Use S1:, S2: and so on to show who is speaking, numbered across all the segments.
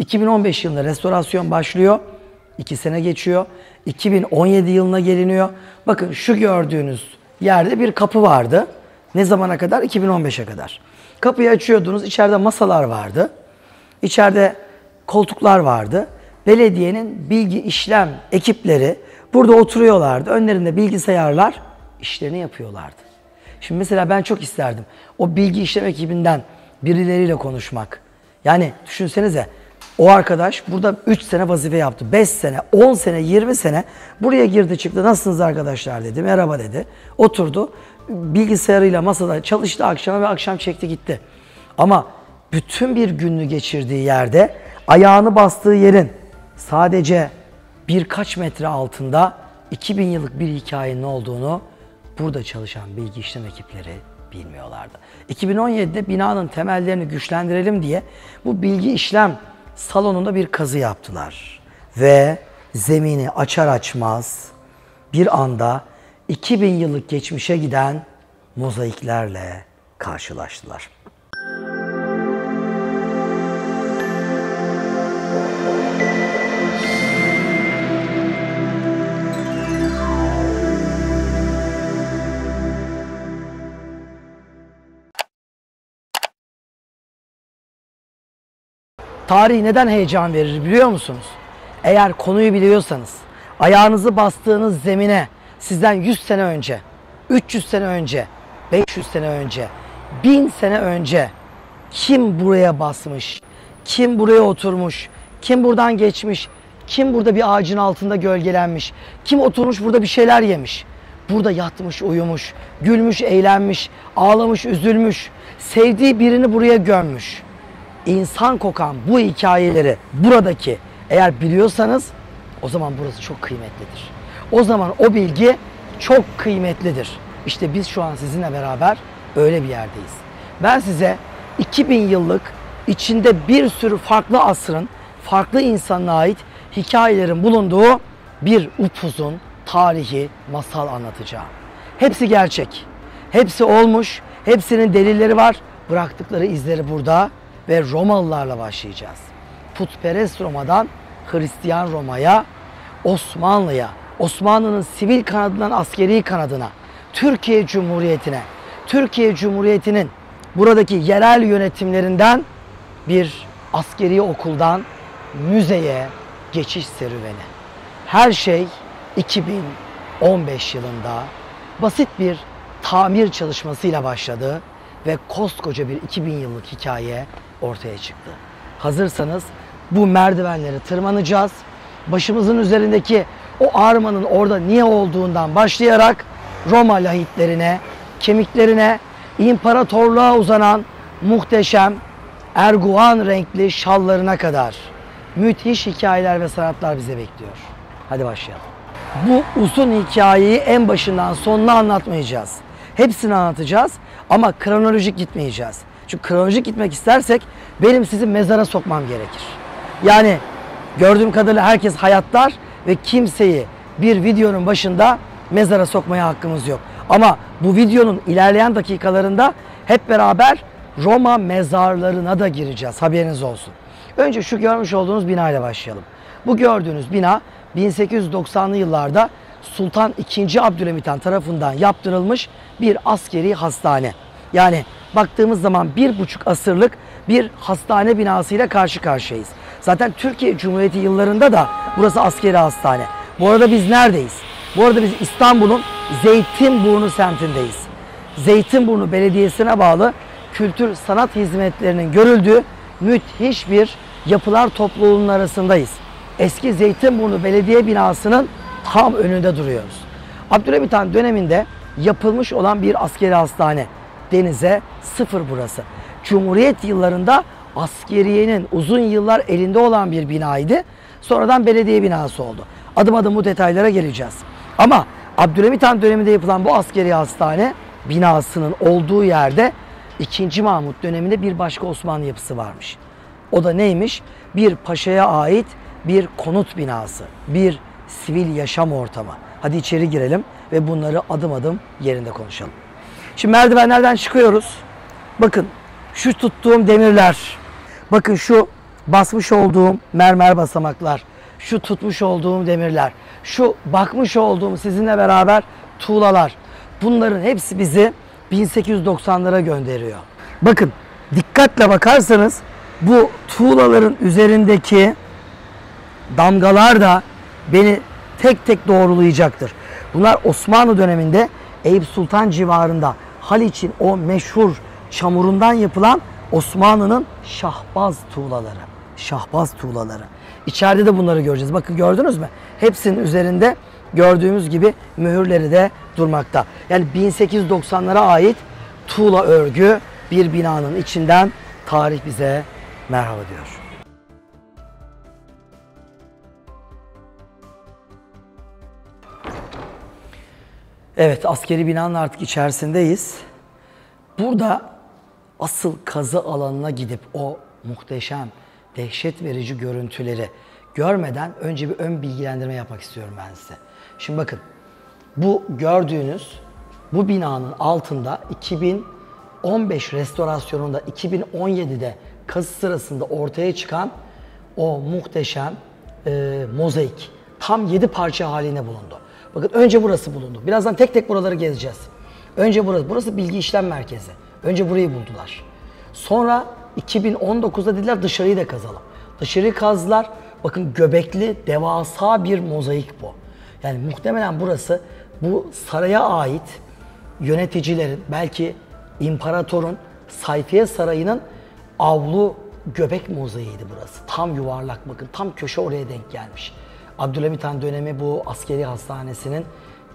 S1: 2015 yılında restorasyon başlıyor. 2 sene geçiyor. 2017 yılına geliniyor. Bakın şu gördüğünüz yerde bir kapı vardı. Ne zamana kadar? 2015'e kadar. Kapıyı açıyordunuz. İçeride masalar vardı. İçeride koltuklar vardı. Belediyenin bilgi işlem ekipleri burada oturuyorlardı. Önlerinde bilgisayarlar işlerini yapıyorlardı. Şimdi mesela ben çok isterdim o bilgi işlem ekibinden birileriyle konuşmak. Yani düşünsenize o arkadaş burada 3 sene vazife yaptı. 5 sene, 10 sene, 20 sene buraya girdi çıktı. Nasılsınız arkadaşlar dedi. Merhaba dedi. Oturdu. Bilgisayarıyla masada çalıştı akşama ve akşam çekti gitti. Ama bütün bir gününü geçirdiği yerde ayağını bastığı yerin sadece birkaç metre altında 2000 yıllık bir hikayenin olduğunu burada çalışan bilgi işlem ekipleri bilmiyorlardı. 2017'de binanın temellerini güçlendirelim diye bu bilgi işlem salonunda bir kazı yaptılar. Ve zemini açar açmaz bir anda 2000 yıllık geçmişe giden mozaiklerle karşılaştılar. Tarih neden heyecan verir biliyor musunuz? Eğer konuyu biliyorsanız, ayağınızı bastığınız zemine sizden 100 sene önce, 300 sene önce, 500 sene önce, 1000 sene önce kim buraya basmış, kim buraya oturmuş, kim buradan geçmiş, kim burada bir ağacın altında gölgelenmiş, kim oturmuş burada bir şeyler yemiş, burada yatmış, uyumuş, gülmüş, eğlenmiş, ağlamış, üzülmüş, sevdiği birini buraya gömmüş. İnsan kokan bu hikayeleri buradaki eğer biliyorsanız o zaman burası çok kıymetlidir. O zaman o bilgi çok kıymetlidir. İşte biz şu an sizinle beraber öyle bir yerdeyiz. Ben size 2000 yıllık içinde bir sürü farklı asrın, farklı insanına ait hikayelerin bulunduğu bir upuzun tarihi masal anlatacağım. Hepsi gerçek. Hepsi olmuş. Hepsinin delilleri var. Bıraktıkları izleri burada. Ve Romalılarla başlayacağız. Putperest Roma'dan Hristiyan Roma'ya, Osmanlı'ya, Osmanlı'nın sivil kanadından askeri kanadına, Türkiye Cumhuriyeti'ne, Türkiye Cumhuriyeti'nin buradaki yerel yönetimlerinden bir askeri okuldan müzeye geçiş serüveni. Her şey 2015 yılında basit bir tamir çalışmasıyla başladı ve koskoca bir 2000 yıllık hikaye ortaya çıktı. Hazırsanız bu merdivenleri tırmanacağız. Başımızın üzerindeki o armanın orada niye olduğundan başlayarak Roma lahitlerine, kemiklerine, imparatorluğa uzanan muhteşem erguvan renkli şallarına kadar müthiş hikayeler ve sanatlar bize bekliyor. Hadi başlayalım. Bu uzun hikayeyi en başından sonuna anlatmayacağız. Hepsini anlatacağız ama kronolojik gitmeyeceğiz. Çünkü kronolojik gitmek istersek benim sizi mezara sokmam gerekir. Yani gördüğüm kadarıyla herkes hayatlar ve kimseyi bir videonun başında mezara sokmaya hakkımız yok. Ama bu videonun ilerleyen dakikalarında hep beraber Roma mezarlarına da gireceğiz. Haberiniz olsun. Önce şu görmüş olduğunuz binayla başlayalım. Bu gördüğünüz bina 1890'lı yıllarda Sultan II. Abdülhamit Han tarafından yaptırılmış bir askeri hastane. Yani baktığımız zaman 1,5 asırlık bir hastane binasıyla karşı karşıyayız. Zaten Türkiye Cumhuriyeti yıllarında da burası askeri hastane. Bu arada biz neredeyiz? Bu arada biz İstanbul'un Zeytinburnu semtindeyiz. Zeytinburnu Belediyesi'ne bağlı kültür sanat hizmetlerinin görüldüğü müthiş bir yapılar topluluğunun arasındayız. Eski Zeytinburnu Belediye binasının tam önünde duruyoruz. Abdülhamit Han döneminde yapılmış olan bir askeri hastane. Denize sıfır burası. Cumhuriyet yıllarında askeriyenin uzun yıllar elinde olan bir binaydı. Sonradan belediye binası oldu. Adım adım bu detaylara geleceğiz. Ama Abdülhamit Han döneminde yapılan bu askeri hastane binasının olduğu yerde 2. Mahmut döneminde bir başka Osmanlı yapısı varmış. O da neymiş? Bir paşaya ait bir konut binası, bir sivil yaşam ortamı. Hadi içeri girelim ve bunları adım adım yerinde konuşalım. Şimdi merdivenlerden çıkıyoruz. Bakın şu tuttuğum demirler, bakın şu basmış olduğum mermer basamaklar, şu tutmuş olduğum demirler, şu bakmış olduğum sizinle beraber tuğlalar, bunların hepsi bizi 1890'lara gönderiyor. Bakın, dikkatle bakarsanız bu tuğlaların üzerindeki damgalar da beni tek tek doğrulayacaktır. Bunlar Osmanlı döneminde Eyüp Sultan civarında Haliç'in o meşhur çamurundan yapılan Osmanlı'nın şahbaz tuğlaları. Şahbaz tuğlaları. İçeride de bunları göreceğiz. Bakın, gördünüz mü? Hepsinin üzerinde gördüğümüz gibi mühürleri de durmakta. Yani 1890'lara ait tuğla örgü bir binanın içinden tarih bize merhaba diyor. Evet, askeri binanın artık içerisindeyiz. Burada asıl kazı alanına gidip o muhteşem, dehşet verici görüntüleri görmeden önce bir ön bilgilendirme yapmak istiyorum ben size. Şimdi bakın, bu gördüğünüz bu binanın altında 2015 restorasyonunda 2017'de kazı sırasında ortaya çıkan o muhteşem mozaik tam 7 parça haline bulundu. Bakın, önce burası bulundu. Birazdan tek tek buraları gezeceğiz. Önce burası. Burası bilgi işlem merkezi. Önce burayı buldular. Sonra 2019'da dediler dışarıyı da kazalım. Dışarıyı kazdılar. Bakın, göbekli devasa bir mozaik bu. Yani muhtemelen burası bu saraya ait yöneticilerin, belki imparatorun Sayfiye Sarayı'nın avlu göbek mozaiğiydi burası. Tam yuvarlak, bakın tam köşe oraya denk gelmiş. Abdülhamit Han dönemi bu askeri hastanesinin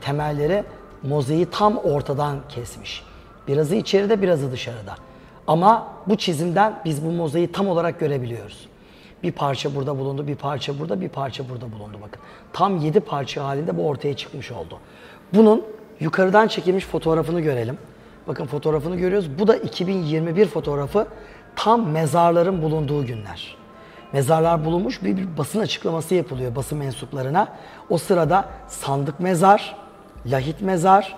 S1: temelleri mozaiği tam ortadan kesmiş. Birazı içeride, birazı dışarıda. Ama bu çizimden biz bu mozaiği tam olarak görebiliyoruz. Bir parça burada bulundu, bir parça burada, bir parça burada bulundu bakın. Tam 7 parça halinde bu ortaya çıkmış oldu. Bunun yukarıdan çekilmiş fotoğrafını görelim. Bakın, fotoğrafını görüyoruz. Bu da 2021 fotoğrafı, tam mezarların bulunduğu günler. Mezarlar bulunmuş, bir basın açıklaması yapılıyor basın mensuplarına. O sırada sandık mezar, lahit mezar,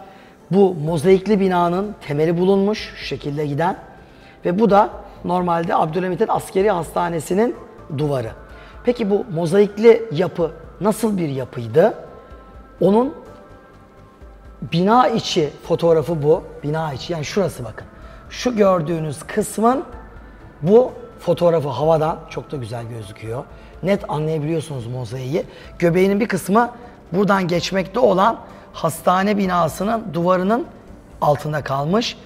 S1: bu mozaikli binanın temeli bulunmuş şu şekilde giden ve bu da normalde Abdülhamit'in askeri hastanesinin duvarı. Peki bu mozaikli yapı nasıl bir yapıydı? Onun bina içi fotoğrafı bu. Bina içi, yani şurası bakın. Şu gördüğünüz kısmın bu fotoğrafı havadan çok da güzel gözüküyor. Net anlayabiliyorsunuz mozaiği. Göbeğinin bir kısmı buradan geçmekte olan hastane binasının duvarının altında kalmış.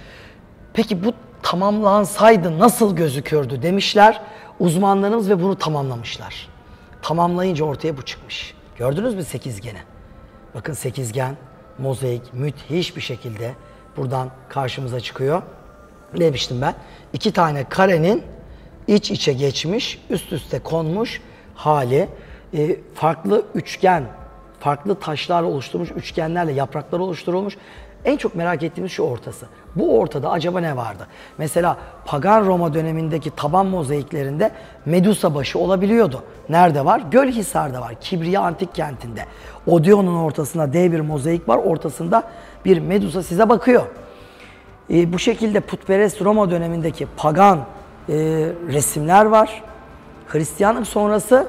S1: Peki bu tamamlansaydı nasıl gözükürdü demişler uzmanlarımız ve bunu tamamlamışlar. Tamamlayınca ortaya bu çıkmış. Gördünüz mü sekizgeni? Bakın, sekizgen, mozaik müthiş bir şekilde buradan karşımıza çıkıyor. Ne demiştim ben? 2 tane karenin iç içe geçmiş, üst üste konmuş hali. Farklı üçgen, farklı taşlarla oluşturulmuş üçgenlerle yapraklar oluşturulmuş. En çok merak ettiğimiz şu ortası. Bu ortada acaba ne vardı? Mesela Pagan Roma dönemindeki taban mozaiklerinde Medusa başı olabiliyordu. Nerede var? Gölhisar'da var. Kibriya antik kentinde. Odeon'un ortasında dev bir mozaik var. Ortasında bir Medusa size bakıyor. Bu şekilde putperest Roma dönemindeki pagan resimler var. Hristiyanlık sonrası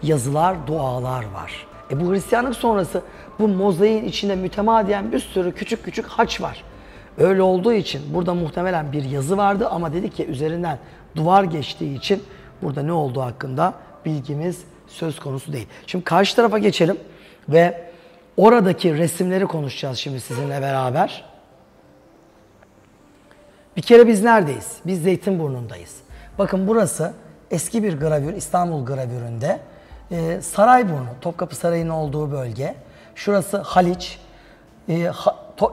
S1: yazılar, dualar var. Bu Hristiyanlık sonrası bu mozaiğin içinde mütemadiyen bir sürü küçük küçük haç var. Öyle olduğu için burada muhtemelen bir yazı vardı ama dedik ki üzerinden duvar geçtiği için burada ne olduğu hakkında bilgimiz söz konusu değil. Şimdi karşı tarafa geçelim ve oradaki resimleri konuşacağız şimdi sizinle beraber. Bir kere biz neredeyiz? Biz Zeytinburnu'ndayız. Bakın, burası eski bir gravür, İstanbul gravüründe. Sarayburnu, Topkapı Sarayı'nın olduğu bölge. Şurası Haliç.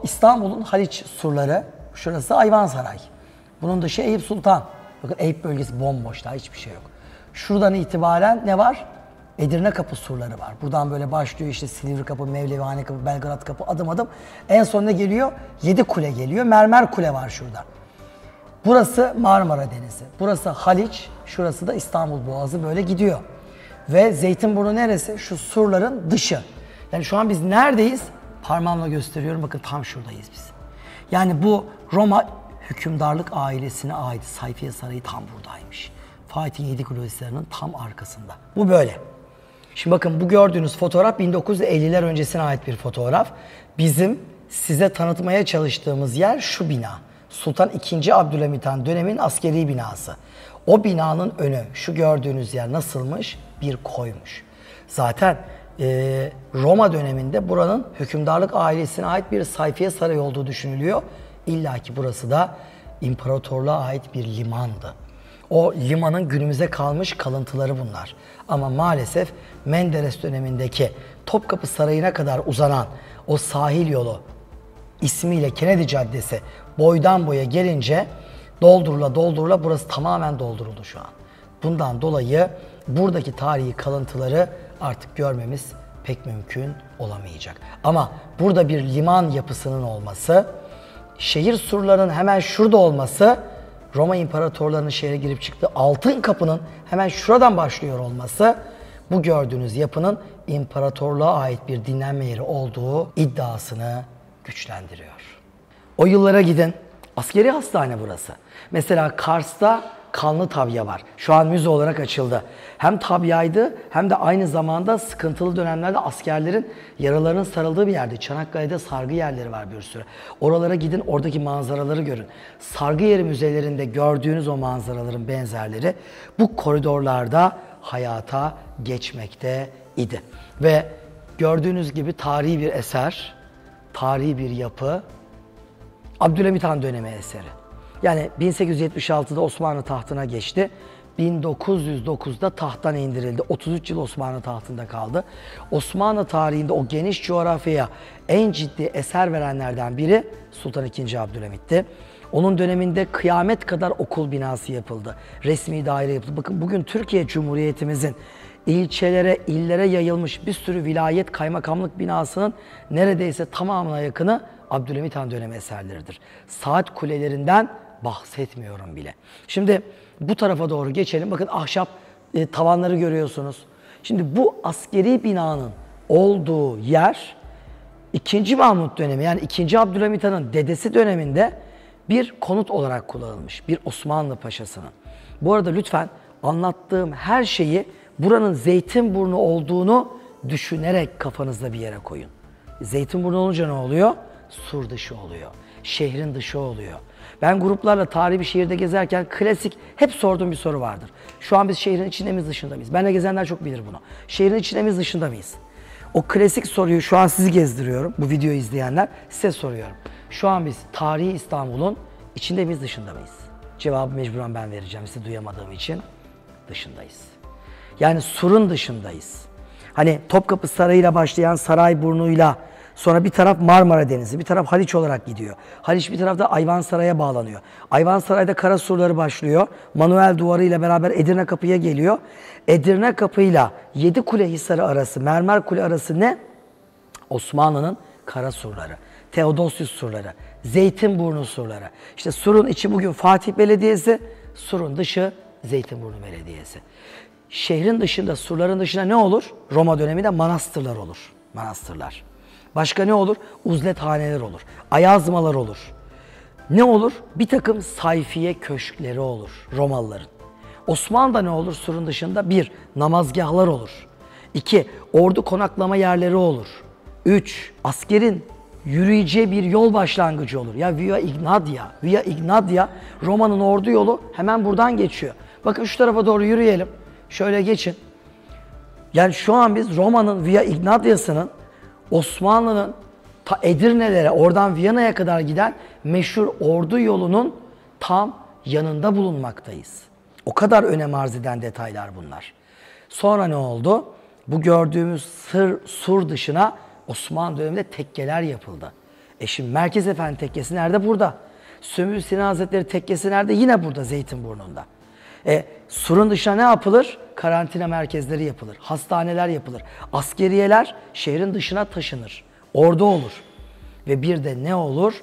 S1: İstanbul'un Haliç surları. Şurası Ayvansaray. Bunun dışı Eyüp Sultan. Bakın, Eyüp bölgesi bomboş, daha hiçbir şey yok. Şuradan itibaren ne var? Edirne Kapı surları var. Buradan böyle başlıyor işte Silivri Kapı, Mevlevihane Kapı, Belgrad Kapı, adım adım. En son ne geliyor? 7 kule geliyor. Mermer kule var şurada. Burası Marmara Denizi. Burası Haliç. Şurası da İstanbul Boğazı, böyle gidiyor. Ve Zeytinburnu neresi? Şu surların dışı. Yani şu an biz neredeyiz? Parmağımla gösteriyorum. Bakın, tam şuradayız biz. Yani bu Roma hükümdarlık ailesine ait Sayfiye Sarayı tam buradaymış. Fatih Yedi Kulesi'nin tam arkasında. Bu böyle. Şimdi bakın bu gördüğünüz fotoğraf 1950'ler öncesine ait bir fotoğraf. Bizim size tanıtmaya çalıştığımız yer şu bina. Sultan II. Abdülhamit Han dönemin askeri binası. O binanın önü, şu gördüğünüz yer nasılmış? Bir koymuş. Zaten Roma döneminde buranın hükümdarlık ailesine ait bir sayfiye sarayı olduğu düşünülüyor. İlla ki burası da imparatorluğa ait bir limandı. O limanın günümüze kalmış kalıntıları bunlar. Ama maalesef Menderes dönemindeki Topkapı Sarayı'na kadar uzanan o sahil yolu ismiyle Kennedy Caddesi boydan boya gelince doldurula burası tamamen dolduruldu şu an. Bundan dolayı buradaki tarihi kalıntıları artık görmemiz pek mümkün olamayacak. Ama burada bir liman yapısının olması, şehir surlarının hemen şurada olması, Roma imparatorlarının şehre girip çıktığı Altın Kapı'nın hemen şuradan başlıyor olması, bu gördüğünüz yapının imparatorluğa ait bir dinlenme yeri olduğu iddiasını güçlendiriyor. O yıllara gidin, askeri hastane burası. Mesela Kars'ta Kanlı Tabya var. Şu an müze olarak açıldı. Hem tabyaydı hem de aynı zamanda sıkıntılı dönemlerde askerlerin yaralarının sarıldığı bir yerde. Çanakkale'de sargı yerleri var bir sürü. Oralara gidin, oradaki manzaraları görün. Sargı yeri müzelerinde gördüğünüz o manzaraların benzerleri bu koridorlarda hayata geçmekte idi. Ve gördüğünüz gibi tarihi bir eser, tarihi bir yapı, Abdülhamit Han dönemi eseri. Yani 1876'da Osmanlı tahtına geçti. 1909'da tahttan indirildi. 33 yıl Osmanlı tahtında kaldı. Osmanlı tarihinde o geniş coğrafyaya en ciddi eser verenlerden biri Sultan II. Abdülhamit'ti. Onun döneminde kıyamet kadar okul binası yapıldı. Resmi daire yapıldı. Bakın bugün Türkiye Cumhuriyetimizin ilçelere, illere yayılmış bir sürü vilayet kaymakamlık binasının neredeyse tamamına yakını Abdülhamit Han dönemi eserleridir. Saat kulelerinden bahsetmiyorum bile. Şimdi bu tarafa doğru geçelim. Bakın ahşap tavanları görüyorsunuz. Şimdi bu askeri binanın olduğu yer 2. Mahmut dönemi, yani 2. Abdülhamit Han'ın dedesi döneminde bir konut olarak kullanılmış. Bir Osmanlı paşasının. Bu arada lütfen anlattığım her şeyi buranın Zeytinburnu olduğunu düşünerek kafanızda bir yere koyun. Zeytinburnu olunca ne oluyor? Sur dışı oluyor. Şehrin dışı oluyor. Ben gruplarla tarihi bir şehirde gezerken klasik hep sorduğum bir soru vardır. Şu an biz şehrin içinde miyiz, dışında mıyız? Benle gezenler çok bilir bunu. Şehrin içinde miyiz, dışında mıyız? O klasik soruyu şu an sizi gezdiriyorum. Bu videoyu izleyenler size soruyorum. Şu an biz tarihi İstanbul'un içinde miyiz, dışında mıyız? Cevabı mecburen ben vereceğim. Sizi duyamadığım için dışındayız. Yani surun dışındayız. Hani Topkapı Sarayı'yla başlayan Sarayburnu'yla sonra bir taraf Marmara Denizi, bir taraf Haliç olarak gidiyor. Haliç bir tarafta Ayvansaray'a bağlanıyor. Ayvansaray'da Karasurları başlıyor. Manuel Duvarı ile beraber Edirne Kapı'ya geliyor. Edirne Kapı'yla Yedikule Hisarı arası, Mermer Kule arası ne? Osmanlı'nın Karasurları, Teodosius surları, Zeytinburnu surları. İşte surun içi bugün Fatih Belediyesi, surun dışı Zeytinburnu Belediyesi. Şehrin dışında, surların dışında ne olur? Roma döneminde manastırlar olur. Manastırlar. Başka ne olur? Uzlethaneler olur. Ayazmalar olur. Ne olur? Bir takım sayfiye köşkleri olur Romalıların. Osmanlı'da ne olur surun dışında? 1. Namazgahlar olur. 2. Ordu konaklama yerleri olur. 3. Askerin yürüyeceği bir yol başlangıcı olur. Ya Via Ignatia. Via Ignatia Roma'nın ordu yolu hemen buradan geçiyor. Bakın şu tarafa doğru yürüyelim. Şöyle geçin. Yani şu an biz Roma'nın Via Ignatia'sının Osmanlı'nın ta Edirne'lere, oradan Viyana'ya kadar giden meşhur ordu yolunun tam yanında bulunmaktayız. O kadar önem arz eden detaylar bunlar. Sonra ne oldu? Bu gördüğümüz sur dışına Osmanlı döneminde tekkeler yapıldı. Şimdi Merkez Efendi Tekkesi nerede? Burada. Sümbül Sinan Hazretleri Tekkesi nerede? Yine burada, Zeytinburnu'nda. Surun dışına ne yapılır? Karantina merkezleri yapılır, hastaneler yapılır. Askeriyeler şehrin dışına taşınır. Orada olur. Ve bir de ne olur?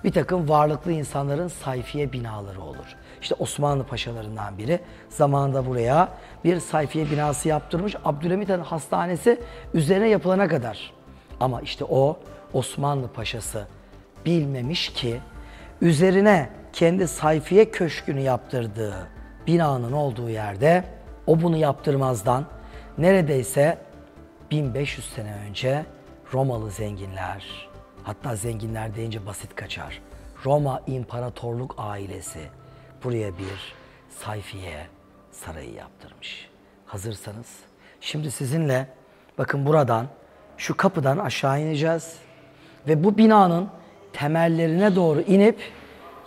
S1: Bir takım varlıklı insanların sayfiye binaları olur. İşte Osmanlı paşalarından biri zamanında buraya bir sayfiye binası yaptırmış. Abdülhamit Han hastanesi üzerine yapılana kadar. Ama işte o Osmanlı paşası bilmemiş ki üzerine kendi sayfiye köşkünü yaptırdığı binanın olduğu yerde o bunu yaptırmazdan neredeyse 1500 sene önce Romalı zenginler, hatta zenginler deyince basit kaçar, Roma İmparatorluk ailesi buraya bir sayfiye sarayı yaptırmış. Hazırsanız şimdi sizinle bakın buradan şu kapıdan aşağı ineceğiz ve bu binanın temellerine doğru inip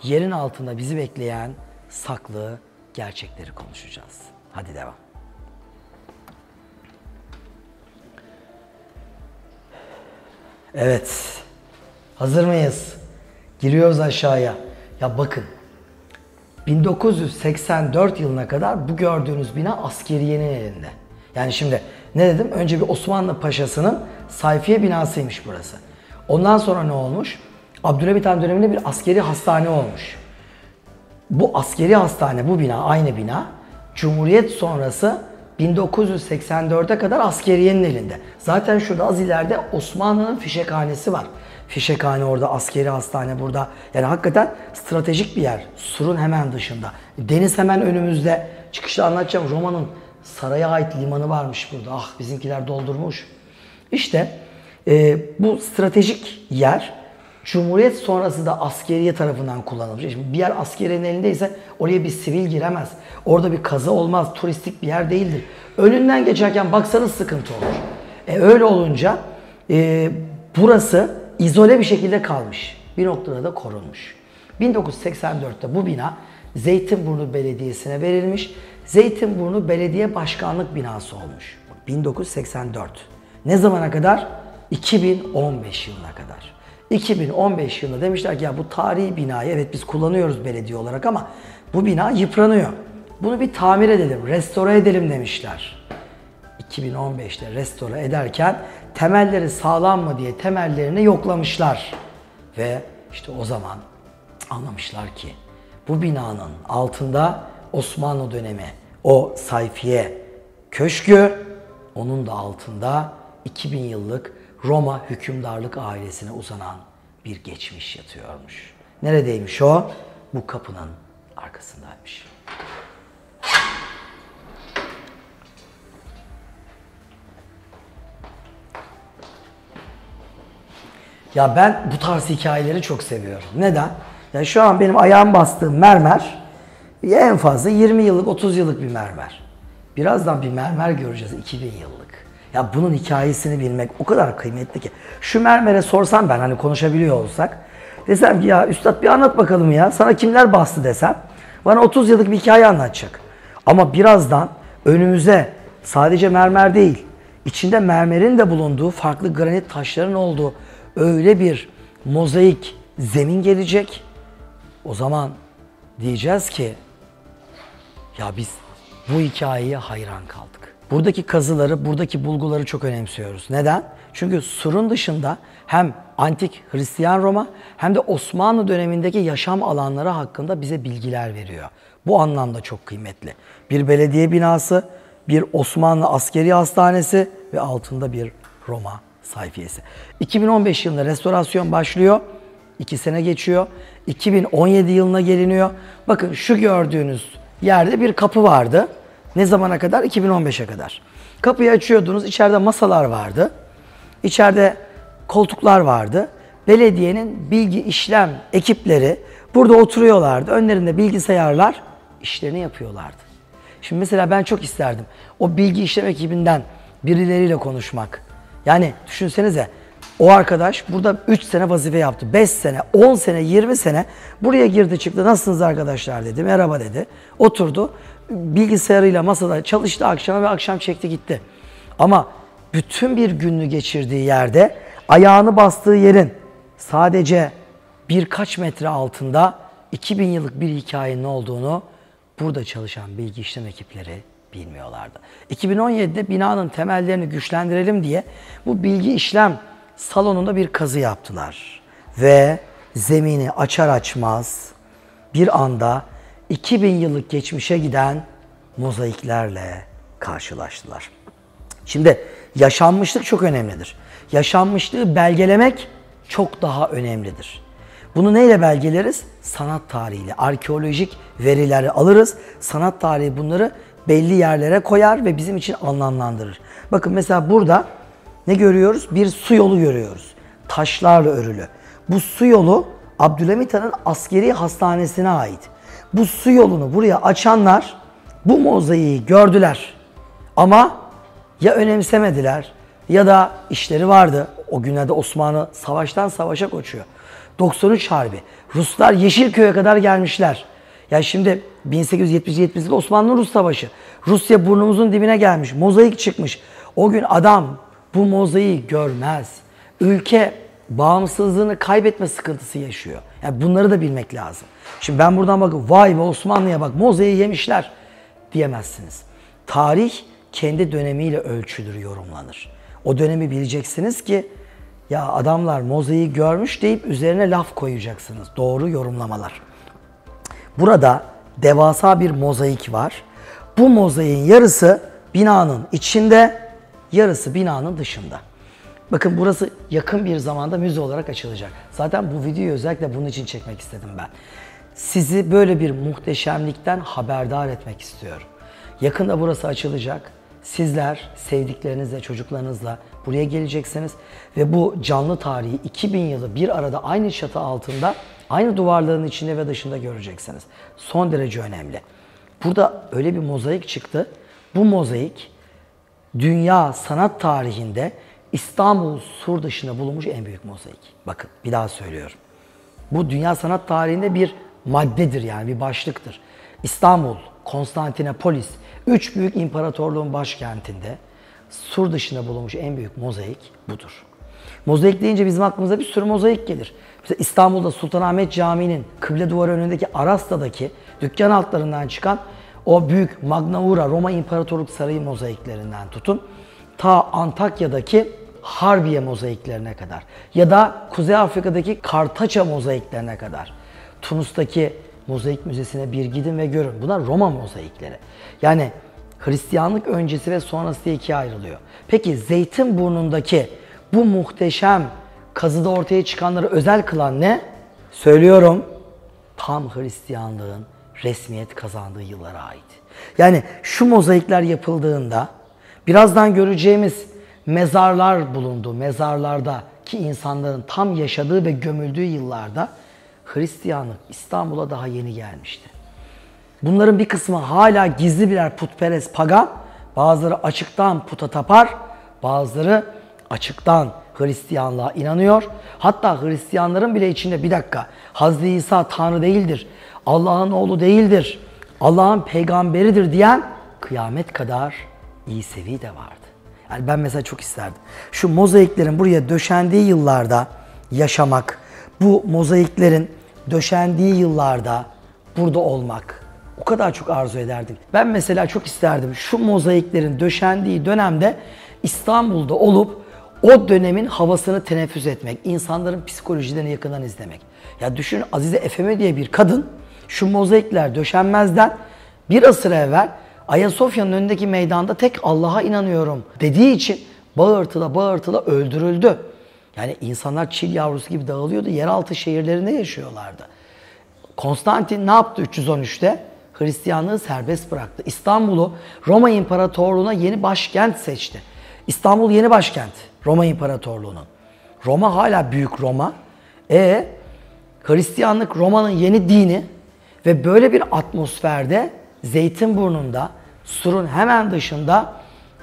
S1: yerin altında bizi bekleyen saklı gerçekleri konuşacağız. Hadi devam. Evet. Hazır mıyız? Giriyoruz aşağıya. Ya bakın. 1984 yılına kadar bu gördüğünüz bina askeriyenin elinde. Yani şimdi ne dedim? Önce bir Osmanlı Paşası'nın sayfiye binasıymış burası. Ondan sonra ne olmuş? Abdülhamit Han döneminde bir askeri hastane olmuş. Bu askeri hastane, bu bina, aynı bina, Cumhuriyet sonrası 1984'e kadar askeriyenin elinde. Zaten şurada az ileride Osmanlı'nın fişekhanesi var. Fişekhane orada, askeri hastane burada. Yani hakikaten stratejik bir yer. Surun hemen dışında. Deniz hemen önümüzde. Çıkışta anlatacağım. Roma'nın saraya ait limanı varmış burada. Ah bizimkiler doldurmuş. İşte bu stratejik yer Cumhuriyet sonrası da askeriye tarafından kullanılmış. Şimdi bir yer askeriyenin elindeyse oraya bir sivil giremez. Orada bir kaza olmaz. Turistik bir yer değildir. Önünden geçerken baksanız sıkıntı olur. Öyle olunca burası izole bir şekilde kalmış. Bir noktada da korunmuş. 1984'te bu bina Zeytinburnu Belediyesi'ne verilmiş. Zeytinburnu Belediye Başkanlık binası olmuş. 1984. Ne zamana kadar? 2015 yılına kadar. 2015 yılında demişler ki ya bu tarihi binayı evet biz kullanıyoruz belediye olarak ama bu bina yıpranıyor. Bunu bir tamir edelim, restore edelim demişler. 2015'te restore ederken temelleri sağlam mı diye temellerini yoklamışlar. Ve işte o zaman anlamışlar ki bu binanın altında Osmanlı dönemi o sayfiye köşkü, onun da altında 2000 yıllık Roma hükümdarlık ailesine uzanan bir geçmiş yatıyormuş. Neredeymiş o? Bu kapının arkasındaymış. Ya ben bu tarz hikayeleri çok seviyorum. Neden? Ya şu an benim ayağım bastığım mermer en fazla 20 yıllık, 30 yıllık bir mermer. Birazdan bir mermer göreceğiz 2000 yıllık. Ya bunun hikayesini bilmek o kadar kıymetli ki. Şu mermere sorsam ben hani konuşabiliyor olsak. Desem ki ya üstad bir anlat bakalım ya. Sana kimler bastı desem. Bana 30 yıllık bir hikaye anlatacak. Ama birazdan önümüze sadece mermer değil. İçinde mermerin de bulunduğu farklı granit taşların olduğu öyle bir mozaik zemin gelecek. O zaman diyeceğiz ki ya biz bu hikayeye hayran kaldık. Buradaki kazıları, buradaki bulguları çok önemsiyoruz. Neden? Çünkü surun dışında hem antik Hristiyan Roma hem de Osmanlı dönemindeki yaşam alanları hakkında bize bilgiler veriyor. Bu anlamda çok kıymetli. Bir belediye binası, bir Osmanlı askeri hastanesi ve altında bir Roma sayfiyesi. 2015 yılında restorasyon başlıyor. 2 sene geçiyor. 2017 yılına geliniyor. Bakın şu gördüğünüz yerde bir kapı vardı. Ne zamana kadar? 2015'e kadar. Kapıyı açıyordunuz. İçeride masalar vardı. İçeride koltuklar vardı. Belediyenin bilgi işlem ekipleri burada oturuyorlardı. Önlerinde bilgisayarlar işlerini yapıyorlardı. Şimdi mesela ben çok isterdim o bilgi işlem ekibinden birileriyle konuşmak. Yani düşünsenize o arkadaş burada 3 sene vazife yaptı. 5 sene, 10 sene, 20 sene buraya girdi çıktı. Nasılsınız arkadaşlar dedi. Merhaba dedi. Oturdu. Bilgisayarıyla masada çalıştı akşama ve akşam çekti gitti. Ama bütün bir gününü geçirdiği yerde ayağını bastığı yerin sadece birkaç metre altında 2000 yıllık bir hikayenin olduğunu burada çalışan bilgi işlem ekipleri bilmiyorlardı. 2017'de binanın temellerini güçlendirelim diye bu bilgi işlem salonunda bir kazı yaptılar. Ve zemini açar açmaz bir anda 2000 yıllık geçmişe giden mozaiklerle karşılaştılar. Şimdi yaşanmışlık çok önemlidir. Yaşanmışlığı belgelemek çok daha önemlidir. Bunu neyle belgeleriz? Sanat tarihiyle, arkeolojik verileri alırız. Sanat tarihi bunları belli yerlere koyar ve bizim için anlamlandırır. Bakın mesela burada ne görüyoruz? Bir su yolu görüyoruz. Taşlarla örülü. Bu su yolu Abdülhamit Han'ın askeri hastanesine ait. Bu su yolunu buraya açanlar bu mozaiği gördüler. Ama ya önemsemediler ya da işleri vardı. O günlerde Osmanlı savaştan savaşa koşuyor. 93 Harbi. Ruslar Yeşilköy'e kadar gelmişler. Ya şimdi 1870'de Osmanlı-Rus Savaşı. Rusya burnumuzun dibine gelmiş. Mozaik çıkmış. O gün adam bu mozaiği görmez. Ülke bağımsızlığını kaybetme sıkıntısı yaşıyor. Yani bunları da bilmek lazım. Şimdi ben buradan bakıp vay be Osmanlı'ya bak mozaiği yemişler diyemezsiniz. Tarih kendi dönemiyle ölçülür, yorumlanır. O dönemi bileceksiniz ki ya adamlar mozaiği görmüş deyip üzerine laf koyacaksınız. Doğru yorumlamalar. Burada devasa bir mozaik var. Bu mozaiğin yarısı binanın içinde, yarısı binanın dışında. Bakın burası yakın bir zamanda müze olarak açılacak. Zaten bu videoyu özellikle bunun için çekmek istedim ben. Sizi böyle bir muhteşemlikten haberdar etmek istiyorum. Yakında burası açılacak. Sizler sevdiklerinizle, çocuklarınızla buraya geleceksiniz ve bu canlı tarihi 2000 yılı bir arada aynı çatı altında, aynı duvarların içinde ve dışında göreceksiniz. Son derece önemli. Burada öyle bir mozaik çıktı. Bu mozaik dünya sanat tarihinde İstanbul sur dışında bulunmuş en büyük mozaik. Bakın bir daha söylüyorum. Bu dünya sanat tarihinde bir maddedir, yani bir başlıktır. İstanbul, Konstantinopolis, 3 büyük imparatorluğun başkentinde sur dışında bulunmuş en büyük mozaik budur. Mozaik deyince bizim aklımıza bir sürü mozaik gelir. Mesela İstanbul'da Sultanahmet Camii'nin kıble duvarı önündeki Arasta'daki dükkan altlarından çıkan o büyük Magna Ura Roma İmparatorluk Sarayı mozaiklerinden tutun ta Antakya'daki Harbiye mozaiklerine kadar ya da Kuzey Afrika'daki Kartaça mozaiklerine kadar, Tunus'taki Mozaik Müzesi'ne bir gidin ve görün. Bunlar Roma mozaikleri. Yani Hristiyanlık öncesi ve sonrası diye ikiye ayrılıyor. Peki Zeytinburnu'ndaki bu muhteşem kazıda ortaya çıkanları özel kılan ne? Söylüyorum, tam Hristiyanlığın resmiyet kazandığı yıllara ait. Yani şu mozaikler yapıldığında birazdan göreceğimiz mezarlar bulundu. Mezarlardaki insanların tam yaşadığı ve gömüldüğü yıllarda Hristiyanlık İstanbul'a daha yeni gelmişti. Bunların bir kısmı hala gizli birer putperest pagan, bazıları açıktan puta tapar, bazıları açıktan Hristiyanlığa inanıyor. Hatta Hristiyanların bile içinde bir dakika Hazreti İsa Tanrı değildir, Allah'ın oğlu değildir, Allah'ın peygamberidir diyen kıyamet kadar İsevi de vardı. Yani ben mesela çok isterdim. Şu mozaiklerin buraya döşendiği yıllarda yaşamak, bu mozaiklerin döşendiği yıllarda burada olmak o kadar çok arzu ederdim. Ben mesela çok isterdim şu mozaiklerin döşendiği dönemde İstanbul'da olup o dönemin havasını teneffüs etmek, insanların psikolojilerini yakından izlemek. Ya düşün, Azize Efeme diye bir kadın şu mozaikler döşenmezden bir asır evvel Ayasofya'nın önündeki meydanda tek Allah'a inanıyorum dediği için bağırtıla bağırtıla öldürüldü. Yani insanlar çil yavrusu gibi dağılıyordu. Yeraltı şehirlerinde yaşıyorlardı. Konstantin ne yaptı 313'te? Hristiyanlığı serbest bıraktı. İstanbul'u Roma İmparatorluğu'na yeni başkent seçti. İstanbul yeni başkent Roma İmparatorluğu'nun. Roma hala büyük Roma. Hristiyanlık Roma'nın yeni dini ve böyle bir atmosferde Zeytinburnu'nda surun hemen dışında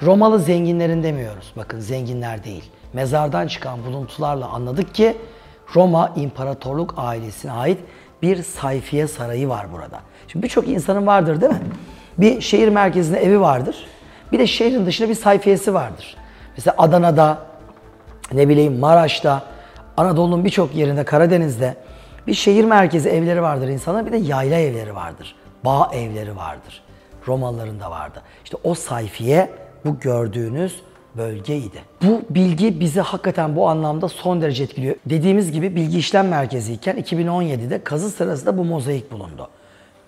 S1: Romalı zenginlerin demiyoruz. Bakın zenginler değil. Mezardan çıkan buluntularla anladık ki Roma İmparatorluk ailesine ait bir sayfiye sarayı var burada. Şimdi birçok insanın vardır değil mi? Bir şehir merkezinde evi vardır. Bir de şehrin dışında bir sayfiyesi vardır. Mesela Adana'da, ne bileyim Maraş'ta, Anadolu'nun birçok yerinde, Karadeniz'de bir şehir merkezi evleri vardır insanların. Bir de yayla evleri vardır. Bağ evleri vardır. Romalıların da vardı. İşte o sayfiye bu gördüğünüz bölgeydi. Bu bilgi bizi hakikaten bu anlamda son derece etkiliyor. Dediğimiz gibi bilgi işlem merkeziyken 2017'de kazı sırasında bu mozaik bulundu.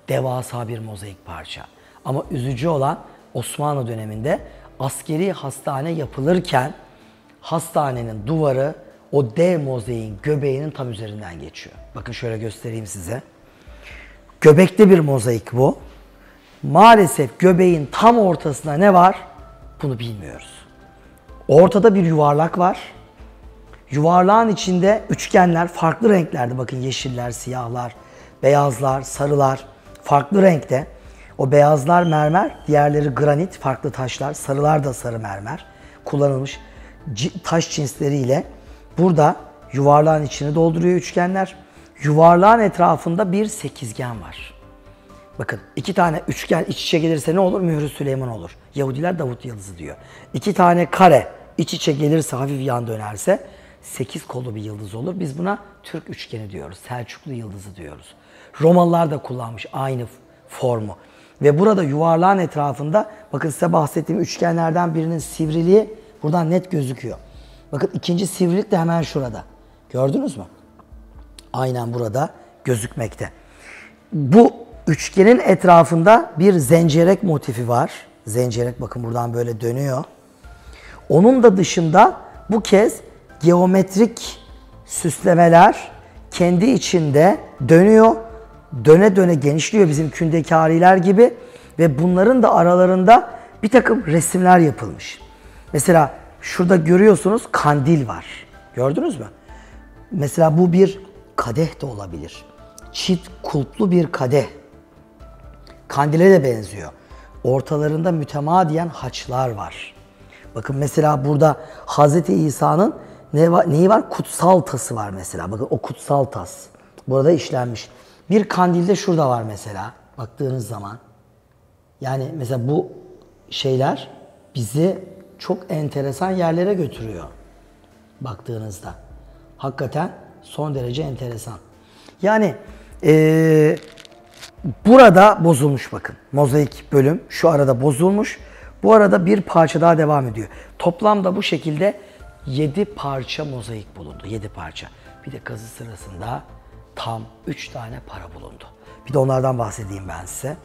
S1: Devasa bir mozaik parça. Ama üzücü olan Osmanlı döneminde askeri hastane yapılırken hastanenin duvarı o dev mozaiğin göbeğinin tam üzerinden geçiyor. Bakın şöyle göstereyim size. Göbekli bir mozaik bu. Maalesef göbeğin tam ortasında ne var? Bunu bilmiyoruz. Ortada bir yuvarlak var. Yuvarlağın içinde üçgenler farklı renklerde. Bakın yeşiller, siyahlar, beyazlar, sarılar farklı renkte. O beyazlar mermer, diğerleri granit, farklı taşlar. Sarılar da sarı mermer. Kullanılmış taş cinsleriyle burada yuvarlağın içini dolduruyor üçgenler. Yuvarlağın etrafında bir sekizgen var. Bakın 2 tane üçgen iç içe gelirse ne olur? Mührü Süleyman olur. Yahudiler Davut yıldızı diyor. 2 tane kare iç içe gelirse, hafif yan dönerse 8 kollu bir yıldız olur. Biz buna Türk üçgeni diyoruz. Selçuklu yıldızı diyoruz. Romalılar da kullanmış aynı formu. Ve burada yuvarlağın etrafında bakın size bahsettiğim üçgenlerden birinin sivriliği buradan net gözüküyor. Bakın ikinci sivrilik de hemen şurada. Gördünüz mü? Aynen burada gözükmekte. Bu üçgenin etrafında bir zencerek motifi var. Zencerek bakın buradan böyle dönüyor. Onun da dışında bu kez geometrik süslemeler kendi içinde dönüyor. Döne döne genişliyor bizim kündekariler gibi. Ve bunların da aralarında bir takım resimler yapılmış. Mesela şurada görüyorsunuz kandil var. Gördünüz mü? Mesela bu bir kadeh de olabilir. Çift kulplu bir kadeh. Kandile de benziyor. Ortalarında mütemadiyen haçlar var. Bakın mesela burada Hz. İsa'nın neyi var? Kutsal tası var mesela. Bakın o kutsal tas. Burada işlenmiş. Bir kandil de şurada var mesela. Baktığınız zaman. Yani mesela bu şeyler bizi çok enteresan yerlere götürüyor. Baktığınızda. Hakikaten son derece enteresan. Yani burada bozulmuş bakın. Mozaik bölüm şu arada bozulmuş. Bu arada bir parça daha devam ediyor. Toplamda bu şekilde 7 parça mozaik bulundu. 7 parça. Bir de kazı sırasında tam 3 tane para bulundu. Bir de onlardan bahsedeyim ben size.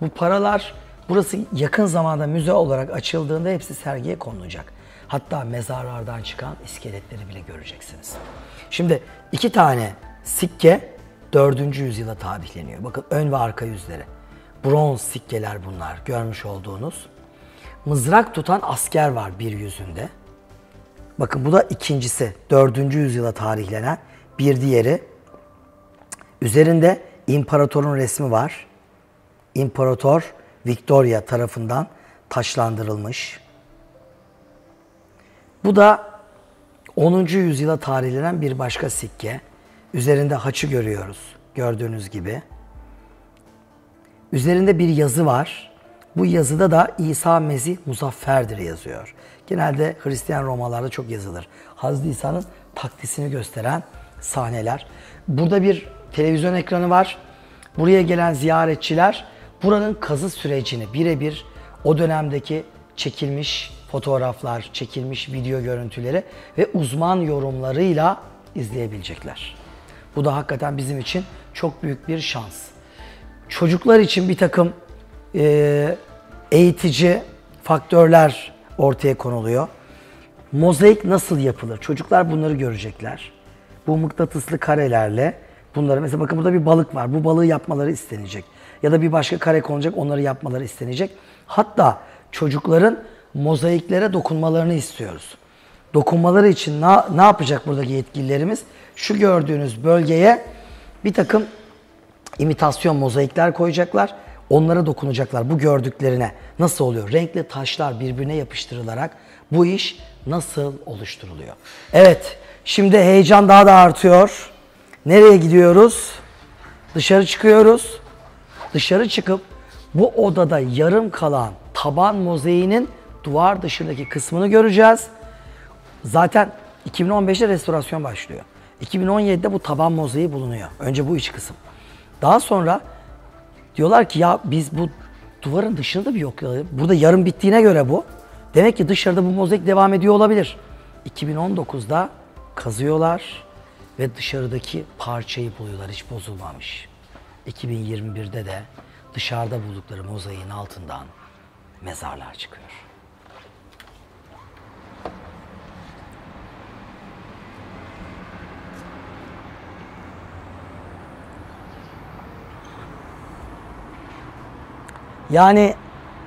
S1: Bu paralar burası yakın zamanda müze olarak açıldığında hepsi sergiye konulacak. Hatta mezarlardan çıkan iskeletleri bile göreceksiniz. Şimdi 2 tane sikke 4. yüzyıla tarihleniyor. Bakın ön ve arka yüzleri. Bronz sikkeler bunlar görmüş olduğunuz. Mızrak tutan asker var bir yüzünde. Bakın bu da ikincisi 4. yüzyıla tarihlenen bir diğeri. Üzerinde imparatorun resmi var. İmparator Victoria tarafından taşlandırılmış. Bu da 10. yüzyıla tarihlenen bir başka sikke. Üzerinde haçı görüyoruz gördüğünüz gibi. Üzerinde bir yazı var. Bu yazıda da İsa Mesih muzafferdir yazıyor. Genelde Hristiyan Romalarda çok yazılır. Hazreti İsa'nın takdisini gösteren sahneler. Burada bir televizyon ekranı var. Buraya gelen ziyaretçiler buranın kazı sürecini birebir o dönemdeki çekilmiş fotoğraflar, çekilmiş video görüntüleri ve uzman yorumlarıyla izleyebilecekler. Bu da hakikaten bizim için çok büyük bir şans. Çocuklar için bir takım eğitici faktörler ortaya konuluyor. Mozaik nasıl yapılır? Çocuklar bunları görecekler. Bu mıknatıslı karelerle bunları mesela bakın burada bir balık var. Bu balığı yapmaları istenecek. Ya da bir başka kare konacak, onları yapmaları istenecek. Hatta çocukların mozaiklere dokunmalarını istiyoruz. Dokunmaları için ne yapacak buradaki yetkililerimiz? Şu gördüğünüz bölgeye bir takım imitasyon mozaikler koyacaklar. Onlara dokunacaklar bu gördüklerine. Nasıl oluyor? Renkli taşlar birbirine yapıştırılarak bu iş nasıl oluşturuluyor? Evet, şimdi heyecan daha da artıyor. Nereye gidiyoruz? Dışarı çıkıyoruz. Dışarı çıkıp bu odada yarım kalan taban mozaiğinin duvar dışındaki kısmını göreceğiz. Zaten 2015'te restorasyon başlıyor. 2017'de bu taban mozaiği bulunuyor. Önce bu iç kısım. Daha sonra diyorlar ki ya biz bu duvarın dışını da bir yoklayalım. Burada yarım bittiğine göre bu. Demek ki dışarıda bu mozaik devam ediyor olabilir. 2019'da kazıyorlar ve dışarıdaki parçayı buluyorlar. Hiç bozulmamış. 2021'de de dışarıda buldukları mozaiğin altından mezarlar çıkıyor. Yani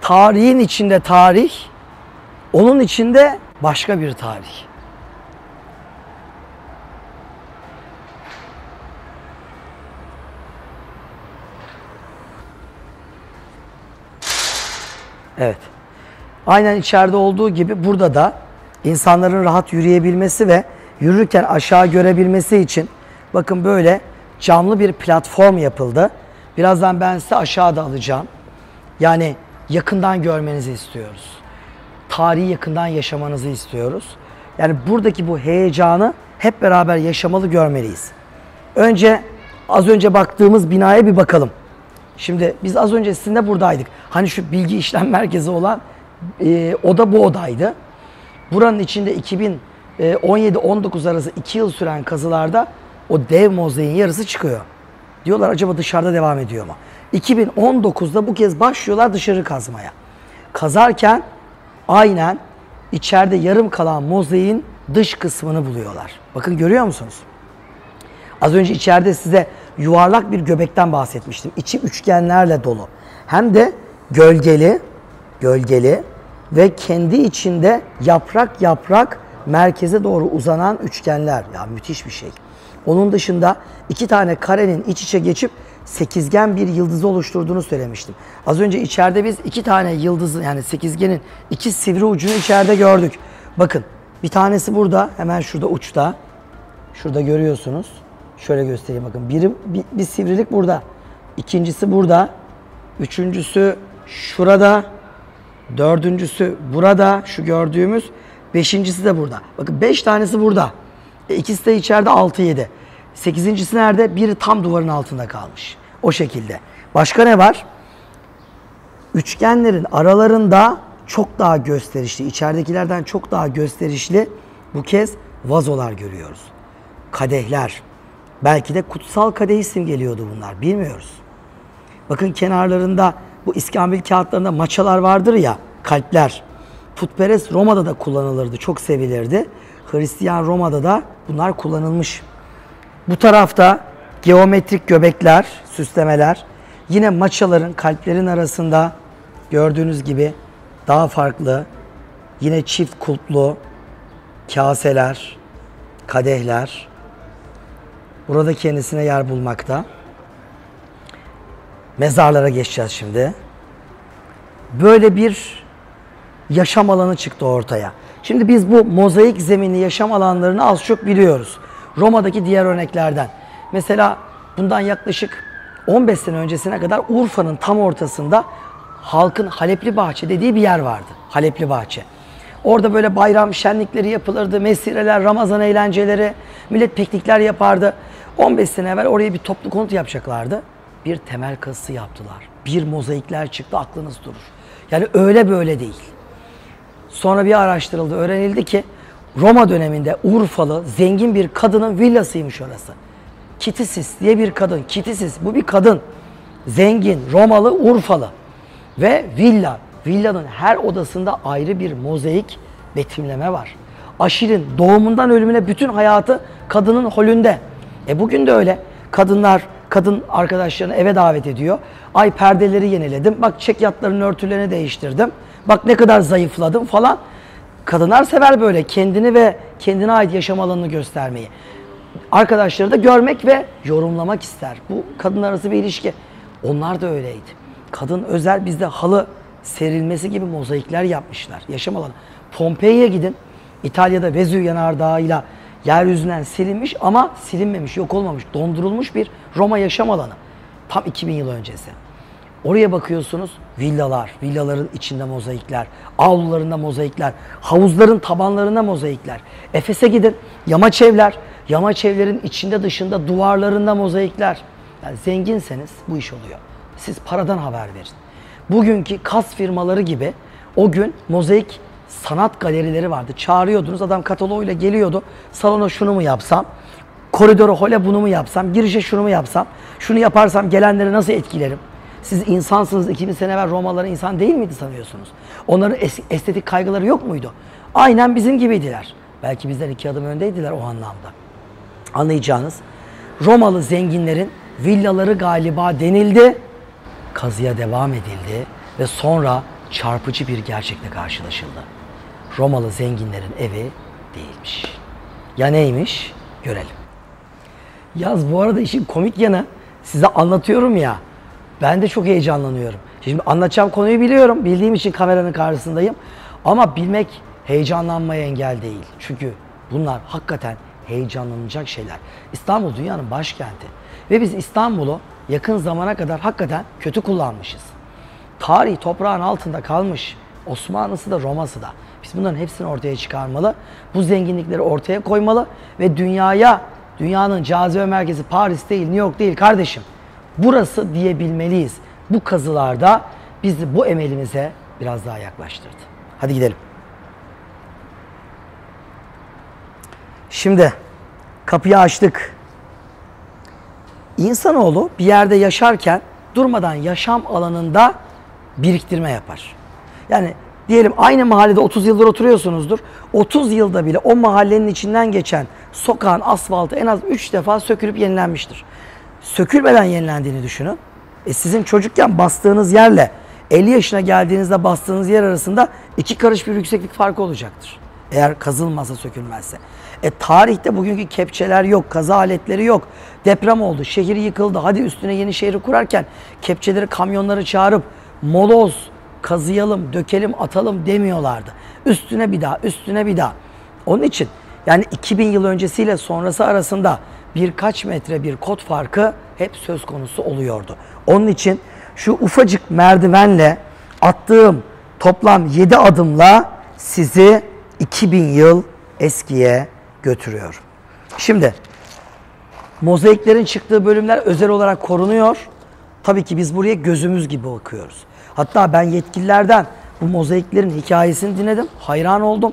S1: tarihin içinde tarih, onun içinde başka bir tarih. Evet. Aynen içeride olduğu gibi burada da insanların rahat yürüyebilmesi ve yürürken aşağı görebilmesi için bakın böyle camlı bir platform yapıldı. Birazdan ben size aşağıda alacağım. Yani yakından görmenizi istiyoruz. Tarihi yakından yaşamanızı istiyoruz. Yani buradaki bu heyecanı hep beraber yaşamalı, görmeliyiz. Önce az önce baktığımız binaya bir bakalım. Şimdi biz az önce sizinle buradaydık. Hani şu bilgi işlem merkezi olan oda bu odaydı. Buranın içinde 2017-19 arası 2 yıl süren kazılarda o dev mozaiğin yarısı çıkıyor. Diyorlar acaba dışarıda devam ediyor mu? 2019'da bu kez başlıyorlar dışarı kazmaya. Kazarken aynen içeride yarım kalan mozaiğin dış kısmını buluyorlar. Bakın görüyor musunuz? Az önce içeride size yuvarlak bir göbekten bahsetmiştim. İçi üçgenlerle dolu. Hem de gölgeli ve kendi içinde yaprak yaprak merkeze doğru uzanan üçgenler. Ya müthiş bir şey. Onun dışında 2 tane karenin iç içe geçip sekizgen bir yıldızı oluşturduğunu söylemiştim. Az önce içeride biz 2 tane yıldızın, yani sekizgenin 2 sivri ucunu içeride gördük. Bakın bir tanesi burada, hemen şurada uçta. Şurada görüyorsunuz. Şöyle göstereyim bakın. Bir sivrilik burada. İkincisi burada. Üçüncüsü şurada. Dördüncüsü burada. Şu gördüğümüz. Beşincisi de burada. Bakın 5 tanesi burada. İkisi de içeride 6-7. Sekizincisi nerede? Biri tam duvarın altında kalmış. O şekilde. Başka ne var? Üçgenlerin aralarında çok daha gösterişli, içeridekilerden çok daha gösterişli bu kez vazolar görüyoruz. Kadehler. Belki de kutsal kadeh simgeliyordu bunlar. Bilmiyoruz. Bakın kenarlarında bu iskambil kağıtlarında maçalar vardır ya, kalpler. Putperest Roma'da da kullanılırdı. Çok sevilirdi. Hristiyan Roma'da da bunlar kullanılmış. Bu tarafta geometrik göbekler, süslemeler. Yine maçaların, kalplerin arasında gördüğünüz gibi daha farklı. Yine çift kulplu kaseler, kadehler. Burada kendisine yer bulmakta. Mezarlara geçeceğiz şimdi. Böyle bir yaşam alanı çıktı ortaya. Şimdi biz bu mozaik zeminli yaşam alanlarını az çok biliyoruz. Roma'daki diğer örneklerden. Mesela bundan yaklaşık 15 sene öncesine kadar Urfa'nın tam ortasında halkın Halepli Bahçe dediği bir yer vardı. Halepli Bahçe. Orada böyle bayram şenlikleri yapılırdı, mesireler, Ramazan eğlenceleri, millet piknikler yapardı. 15 sene evvel oraya bir toplu konut yapacaklardı. Bir temel kazısı yaptılar. Bir mozaikler çıktı, aklınız durur. Yani öyle böyle değil. Sonra bir araştırıldı, öğrenildi ki Roma döneminde Urfalı zengin bir kadının villasıymış orası. Kitisis diye bir kadın. Kitisis, bu bir kadın. Zengin, Romalı, Urfalı. Ve villa. Villanın her odasında ayrı bir mozaik betimleme var. Aşil'in doğumundan ölümüne bütün hayatı kadının holünde. Bugün de öyle. Kadın arkadaşlarını eve davet ediyor. Ay perdeleri yeniledim. Bak çekyatların örtülerini değiştirdim. Bak ne kadar zayıfladım falan. Kadınlar sever böyle kendini ve kendine ait yaşam alanını göstermeyi. Arkadaşları da görmek ve yorumlamak ister. Bu kadınlar arası bir ilişki. Onlar da öyleydi. Kadın özel, bizde halı serilmesi gibi mozaikler yapmışlar. Yaşam alanı. Pompei'ye gidin. İtalya'da Vezüv yanardağıyla yeryüzünden silinmiş ama silinmemiş, yok olmamış, dondurulmuş bir Roma yaşam alanı. Tam 2000 yıl öncesi. Oraya bakıyorsunuz, villalar, villaların içinde mozaikler, avlularında mozaikler, havuzların tabanlarında mozaikler. Efes'e gidin, yamaç evler, yamaç evlerin içinde dışında duvarlarında mozaikler. Yani zenginseniz bu iş oluyor. Siz paradan haber verin. Bugünkü kas firmaları gibi o gün mozaik sanat galerileri vardı. Çağırıyordunuz, adam kataloğuyla geliyordu. Salona şunu mu yapsam, koridora, hole bunu mu yapsam, girişe şunu mu yapsam, şunu yaparsam gelenleri nasıl etkilerim? Siz insansınız, 2000 sene evvel Romalılar insan değil miydi sanıyorsunuz? Onların estetik kaygıları yok muydu? Aynen bizim gibiydiler. Belki bizden 2 adım öndeydiler o anlamda. Anlayacağınız, Romalı zenginlerin villaları galiba denildi. Kazıya devam edildi Ve sonra çarpıcı bir gerçekle karşılaşıldı. Romalı zenginlerin evi değilmiş. Ya neymiş? Görelim. Yaz bu arada işin komik yanı, size anlatıyorum ya, ben de çok heyecanlanıyorum. Şimdi anlatacağım konuyu biliyorum. Bildiğim için kameranın karşısındayım. Ama bilmek heyecanlanmaya engel değil. Çünkü bunlar hakikaten heyecanlanacak şeyler. İstanbul dünyanın başkenti. Ve biz İstanbul'u yakın zamana kadar hakikaten kötü kullanmışız. Tarih toprağın altında kalmış. Osmanlısı da Roma'sı da. Biz bunların hepsini ortaya çıkarmalı. Bu zenginlikleri ortaya koymalı. Ve dünyanın cazibe merkezi Paris değil, New York değil kardeşim. Burası diyebilmeliyiz. Bu kazılarda bizi bu emelimize biraz daha yaklaştırdı. Hadi gidelim. Şimdi kapıyı açtık. İnsanoğlu bir yerde yaşarken durmadan yaşam alanında biriktirme yapar. Yani diyelim aynı mahallede 30 yıldır oturuyorsunuzdur. 30 yılda bile o mahallenin içinden geçen sokağın asfaltı en az 3 defa sökülüp yenilenmiştir. Sökülmeden yenilendiğini düşünün. Sizin çocukken bastığınız yerle 50 yaşına geldiğinizde bastığınız yer arasında 2 karış bir yükseklik farkı olacaktır. Eğer kazılmazsa, sökülmezse. Tarihte bugünkü kepçeler yok, kazı aletleri yok. Deprem oldu, şehir yıkıldı. Hadi üstüne yeni şehri kurarken kepçeleri, kamyonları çağırıp moloz kazıyalım, dökelim, atalım demiyorlardı. Üstüne bir daha, üstüne bir daha. Onun için yani 2000 yıl öncesiyle sonrası arasında birkaç metre bir kod farkı hep söz konusu oluyordu. Onun için şu ufacık merdivenle attığım toplam 7 adımla sizi 2000 yıl eskiye götürüyor. Şimdi mozaiklerin çıktığı bölümler özel olarak korunuyor. Tabii ki biz buraya gözümüz gibi bakıyoruz. Hatta ben yetkililerden bu mozaiklerin hikayesini dinledim. Hayran oldum.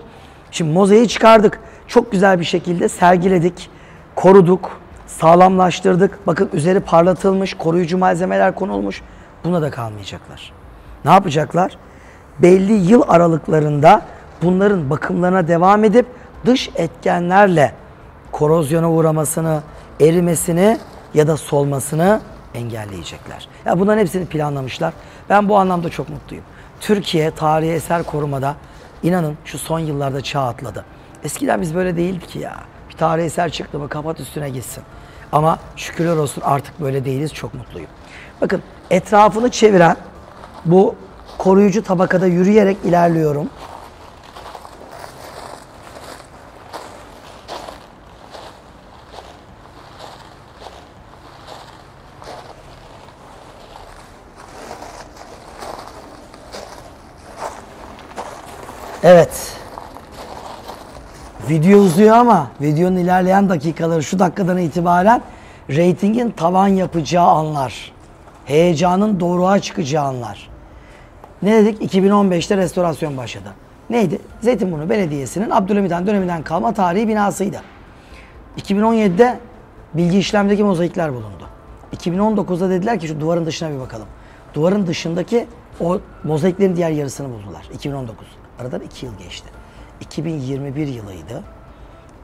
S1: Şimdi mozaiği çıkardık. Çok güzel bir şekilde sergiledik. Koruduk. Sağlamlaştırdık. Bakın üzeri parlatılmış. Koruyucu malzemeler konulmuş. Buna da kalmayacaklar. Ne yapacaklar? Belli yıl aralıklarında bunların bakımlarına devam edip dış etkenlerle korozyona uğramasını, erimesini ya da solmasını engelleyecekler. Ya bunların hepsini planlamışlar. Ben bu anlamda çok mutluyum. Türkiye tarihi eser korumada inanın şu son yıllarda çağ atladı. Eskiden biz böyle değildik ki ya. Bir tarihi eser çıktı mı kapat üstüne gitsin. Ama şükürler olsun artık böyle değiliz. Çok mutluyum. Bakın etrafını çeviren bu koruyucu tabakada yürüyerek ilerliyorum. Evet. Video uzuyor ama videonun ilerleyen dakikaları şu dakikadan itibaren reytingin tavan yapacağı anlar. Heyecanın doğruğa çıkacağı anlar. Ne dedik? 2015'te restorasyon başladı. Neydi? Zeytinburnu Belediyesi'nin Abdülhamit Han döneminden kalma tarihi binasıydı. 2017'de bilgi işlemdeki mozaikler bulundu. 2019'da dediler ki şu duvarın dışına bir bakalım. Duvarın dışındaki o mozaiklerin diğer yarısını buldular. 2019. Aradan 2 yıl geçti. 2021 yılıydı.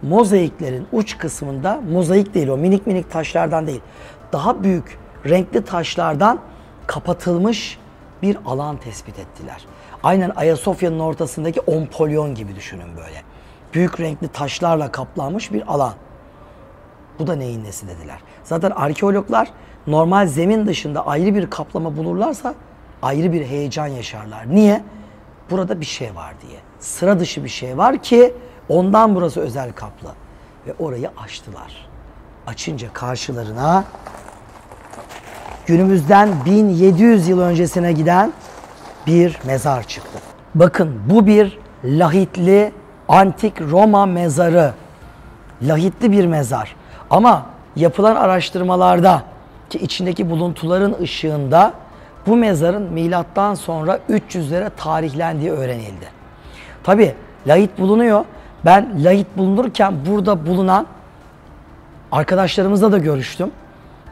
S1: Mozaiklerin uç kısmında mozaik değil, o minik minik taşlardan değil. Daha büyük renkli taşlardan kapatılmış bir alan tespit ettiler. Aynen Ayasofya'nın ortasındaki Ompolyon gibi düşünün böyle. Büyük renkli taşlarla kaplanmış bir alan. Bu da neyin nesi dediler. Zaten arkeologlar normal zemin dışında ayrı bir kaplama bulurlarsa ayrı bir heyecan yaşarlar. Niye? Burada bir şey var diye. Sıra dışı bir şey var ki ondan burası özel kaplı. Ve orayı açtılar. Açınca karşılarına günümüzden 1700 yıl öncesine giden bir mezar çıktı. Bakın bu bir lahitli antik Roma mezarı. Lahitli bir mezar. Ama yapılan araştırmalarda ki içindeki buluntuların ışığında bu mezarın milattan sonra 300'lere tarihlendiği öğrenildi. Tabi lahit bulunuyor. Ben lahit bulunurken burada bulunan arkadaşlarımızla da görüştüm.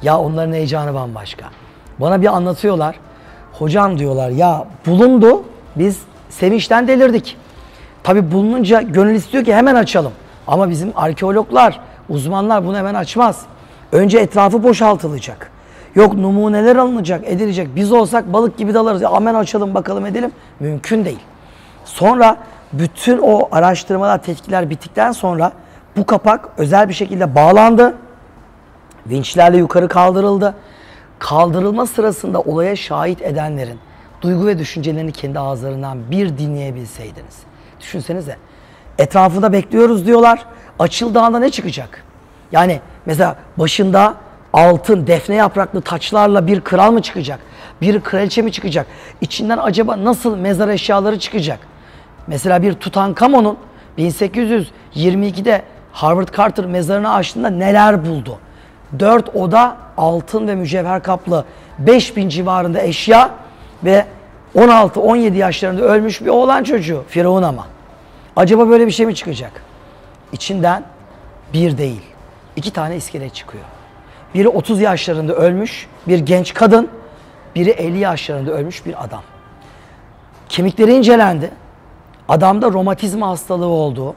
S1: Ya onların heyecanı bambaşka. Bana bir anlatıyorlar. Hocam diyorlar ya bulundu. Biz sevinçten delirdik. Tabi bulununca gönül istiyor ki hemen açalım. Ama bizim arkeologlar, uzmanlar bunu hemen açmaz. Önce etrafı boşaltılacak. Yok numuneler alınacak, edilecek. Biz olsak balık gibi dalarız. Ya hemen açalım bakalım edelim. Mümkün değil. Sonra bütün o araştırmalar, tetkikler bittikten sonra bu kapak özel bir şekilde bağlandı. Vinçlerle yukarı kaldırıldı. Kaldırılma sırasında olaya şahit edenlerin duygu ve düşüncelerini kendi ağızlarından bir dinleyebilseydiniz. Düşünsenize. Etrafında bekliyoruz diyorlar. Açıldığında ne çıkacak? Yani mesela başında altın, defne yapraklı taçlarla bir kral mı çıkacak? Bir kraliçe mi çıkacak? İçinden acaba nasıl mezar eşyaları çıkacak? Mesela bir Tutankamon'un 1822'de Howard Carter mezarını açtığında neler buldu? 4 oda altın ve mücevher kaplı 5000 civarında eşya ve 16-17 yaşlarında ölmüş bir oğlan çocuğu. Firavun ama. Acaba böyle bir şey mi çıkacak? İçinden bir değil, 2 tane iskelet çıkıyor. Biri 30 yaşlarında ölmüş bir genç kadın, biri 50 yaşlarında ölmüş bir adam. Kemikleri incelendi. Adamda romatizma hastalığı olduğu,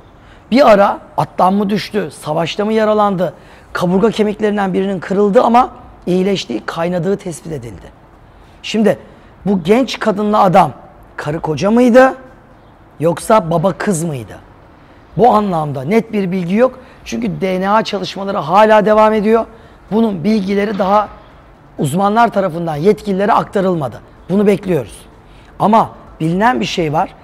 S1: bir ara attan mı düştü, savaşta mı yaralandı, kaburga kemiklerinden birinin kırıldı ama iyileştiği, kaynadığı tespit edildi. Şimdi bu genç kadınla adam karı koca mıydı yoksa baba kız mıydı? Bu anlamda net bir bilgi yok. Çünkü DNA çalışmaları hala devam ediyor. Bunun bilgileri daha uzmanlar tarafından yetkililere aktarılmadı. Bunu bekliyoruz. Ama bilinen bir şey var.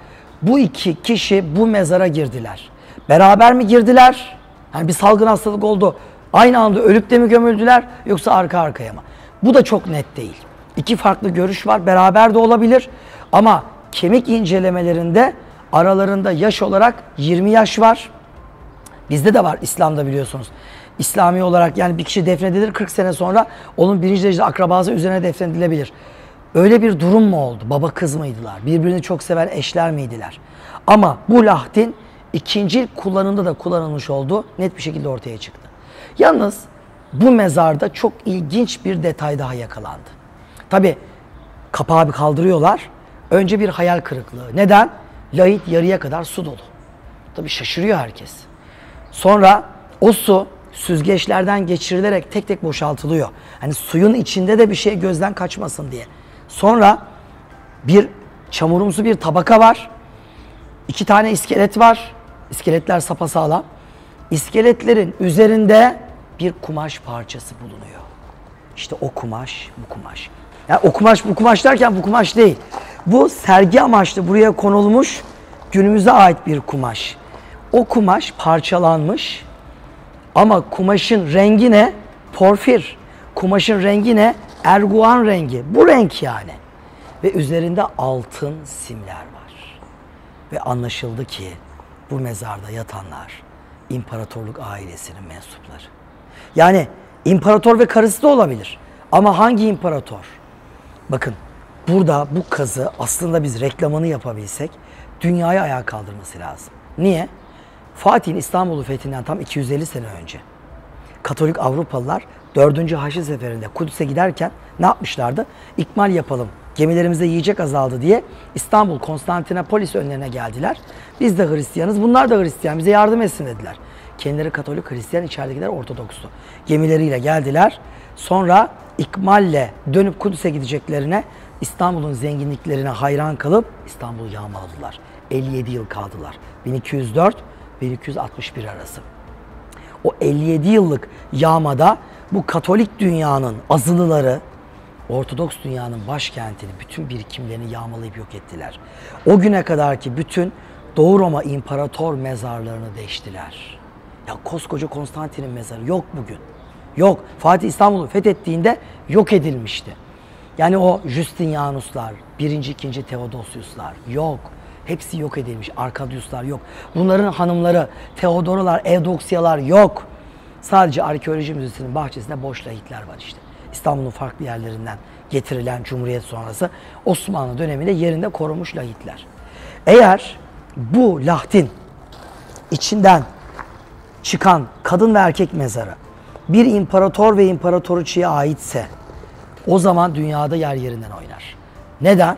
S1: Bu 2 kişi bu mezara girdiler. Beraber mi girdiler? Yani bir salgın hastalık oldu. Aynı anda ölüp de mi gömüldüler yoksa arka arkaya mı? Bu da çok net değil. 2 farklı görüş var. Beraber de olabilir. Ama kemik incelemelerinde aralarında yaş olarak 20 yaş var. Bizde de var İslam'da biliyorsunuz. İslami olarak yani bir kişi defnedilir 40 sene sonra onun birinci derecede akrabası üzerine defnedilebilir. Öyle bir durum mu oldu? Baba kız mıydılar? Birbirini çok seven eşler miydiler? Ama bu lahdin ikinci kullanımda da kullanılmış olduğu net bir şekilde ortaya çıktı. Yalnız bu mezarda çok ilginç bir detay daha yakalandı. Tabi kapağı bir kaldırıyorlar. Önce bir hayal kırıklığı. Neden? Lahit yarıya kadar su dolu. Tabi şaşırıyor herkes. Sonra o su süzgeçlerden geçirilerek tek tek boşaltılıyor. Hani suyun içinde de bir şey gözden kaçmasın diye. Sonra bir çamurumsu bir tabaka var. 2 tane iskelet var. İskeletler sapasağlam. İskeletlerin üzerinde bir kumaş parçası bulunuyor. İşte o kumaş, bu kumaş. Yani o kumaş, bu kumaş derken bu kumaş değil. Bu sergi amaçlı buraya konulmuş günümüze ait bir kumaş. O kumaş parçalanmış ama kumaşın rengi ne? Porfir. Kumaşın rengi ne? Erguvan rengi. Bu renk yani. Ve üzerinde altın simler var. Ve anlaşıldı ki bu mezarda yatanlar imparatorluk ailesinin mensupları. Yani imparator ve karısı da olabilir. Ama hangi imparator? Bakın burada bu kazı aslında biz reklamını yapabilsek dünyayı ayağa kaldırması lazım. Niye? Fatih'in İstanbul'u fethinden tam 250 sene önce Katolik Avrupalılar 4. Haçlı Seferi'nde Kudüs'e giderken ne yapmışlardı? İkmal yapalım, gemilerimizde yiyecek azaldı diye İstanbul, Konstantinopolis önlerine geldiler. Biz de Hristiyanız, bunlar da Hristiyan, bize yardım etsin dediler. Kendileri Katolik, Hristiyan, içeridekiler Ortodokstu. Gemileriyle geldiler. Sonra ikmalle dönüp Kudüs'e gideceklerine İstanbul'un zenginliklerine hayran kalıp İstanbul'u yağmaladılar. 57 yıl kaldılar. 1204-1261 arası. O 57 yıllık yağmada bu Katolik dünyanın azınlıları Ortodoks dünyanın başkentini, bütün birikimlerini yağmalayıp yok ettiler. O güne kadarki bütün Doğu Roma imparator mezarlarını deştiler. Ya koskoca Konstantin'in mezarı yok bugün. Yok. Fatih İstanbul'u fethettiğinde yok edilmişti. Yani o Justinianuslar, 1. 2. Theodosiuslar yok. Hepsi yok edilmiş. Arkadiuslar yok. Bunların hanımları, Theodoralar, Evdoksiyalar yok. Sadece arkeoloji müzesinin bahçesinde boş lahitler var işte. İstanbul'un farklı yerlerinden getirilen Cumhuriyet sonrası Osmanlı döneminde yerinde korunmuş lahitler. Eğer bu lahtin içinden çıkan kadın ve erkek mezarı bir imparator ve imparatoriçeye aitse o zaman dünyada yer yerinden oynar. Neden?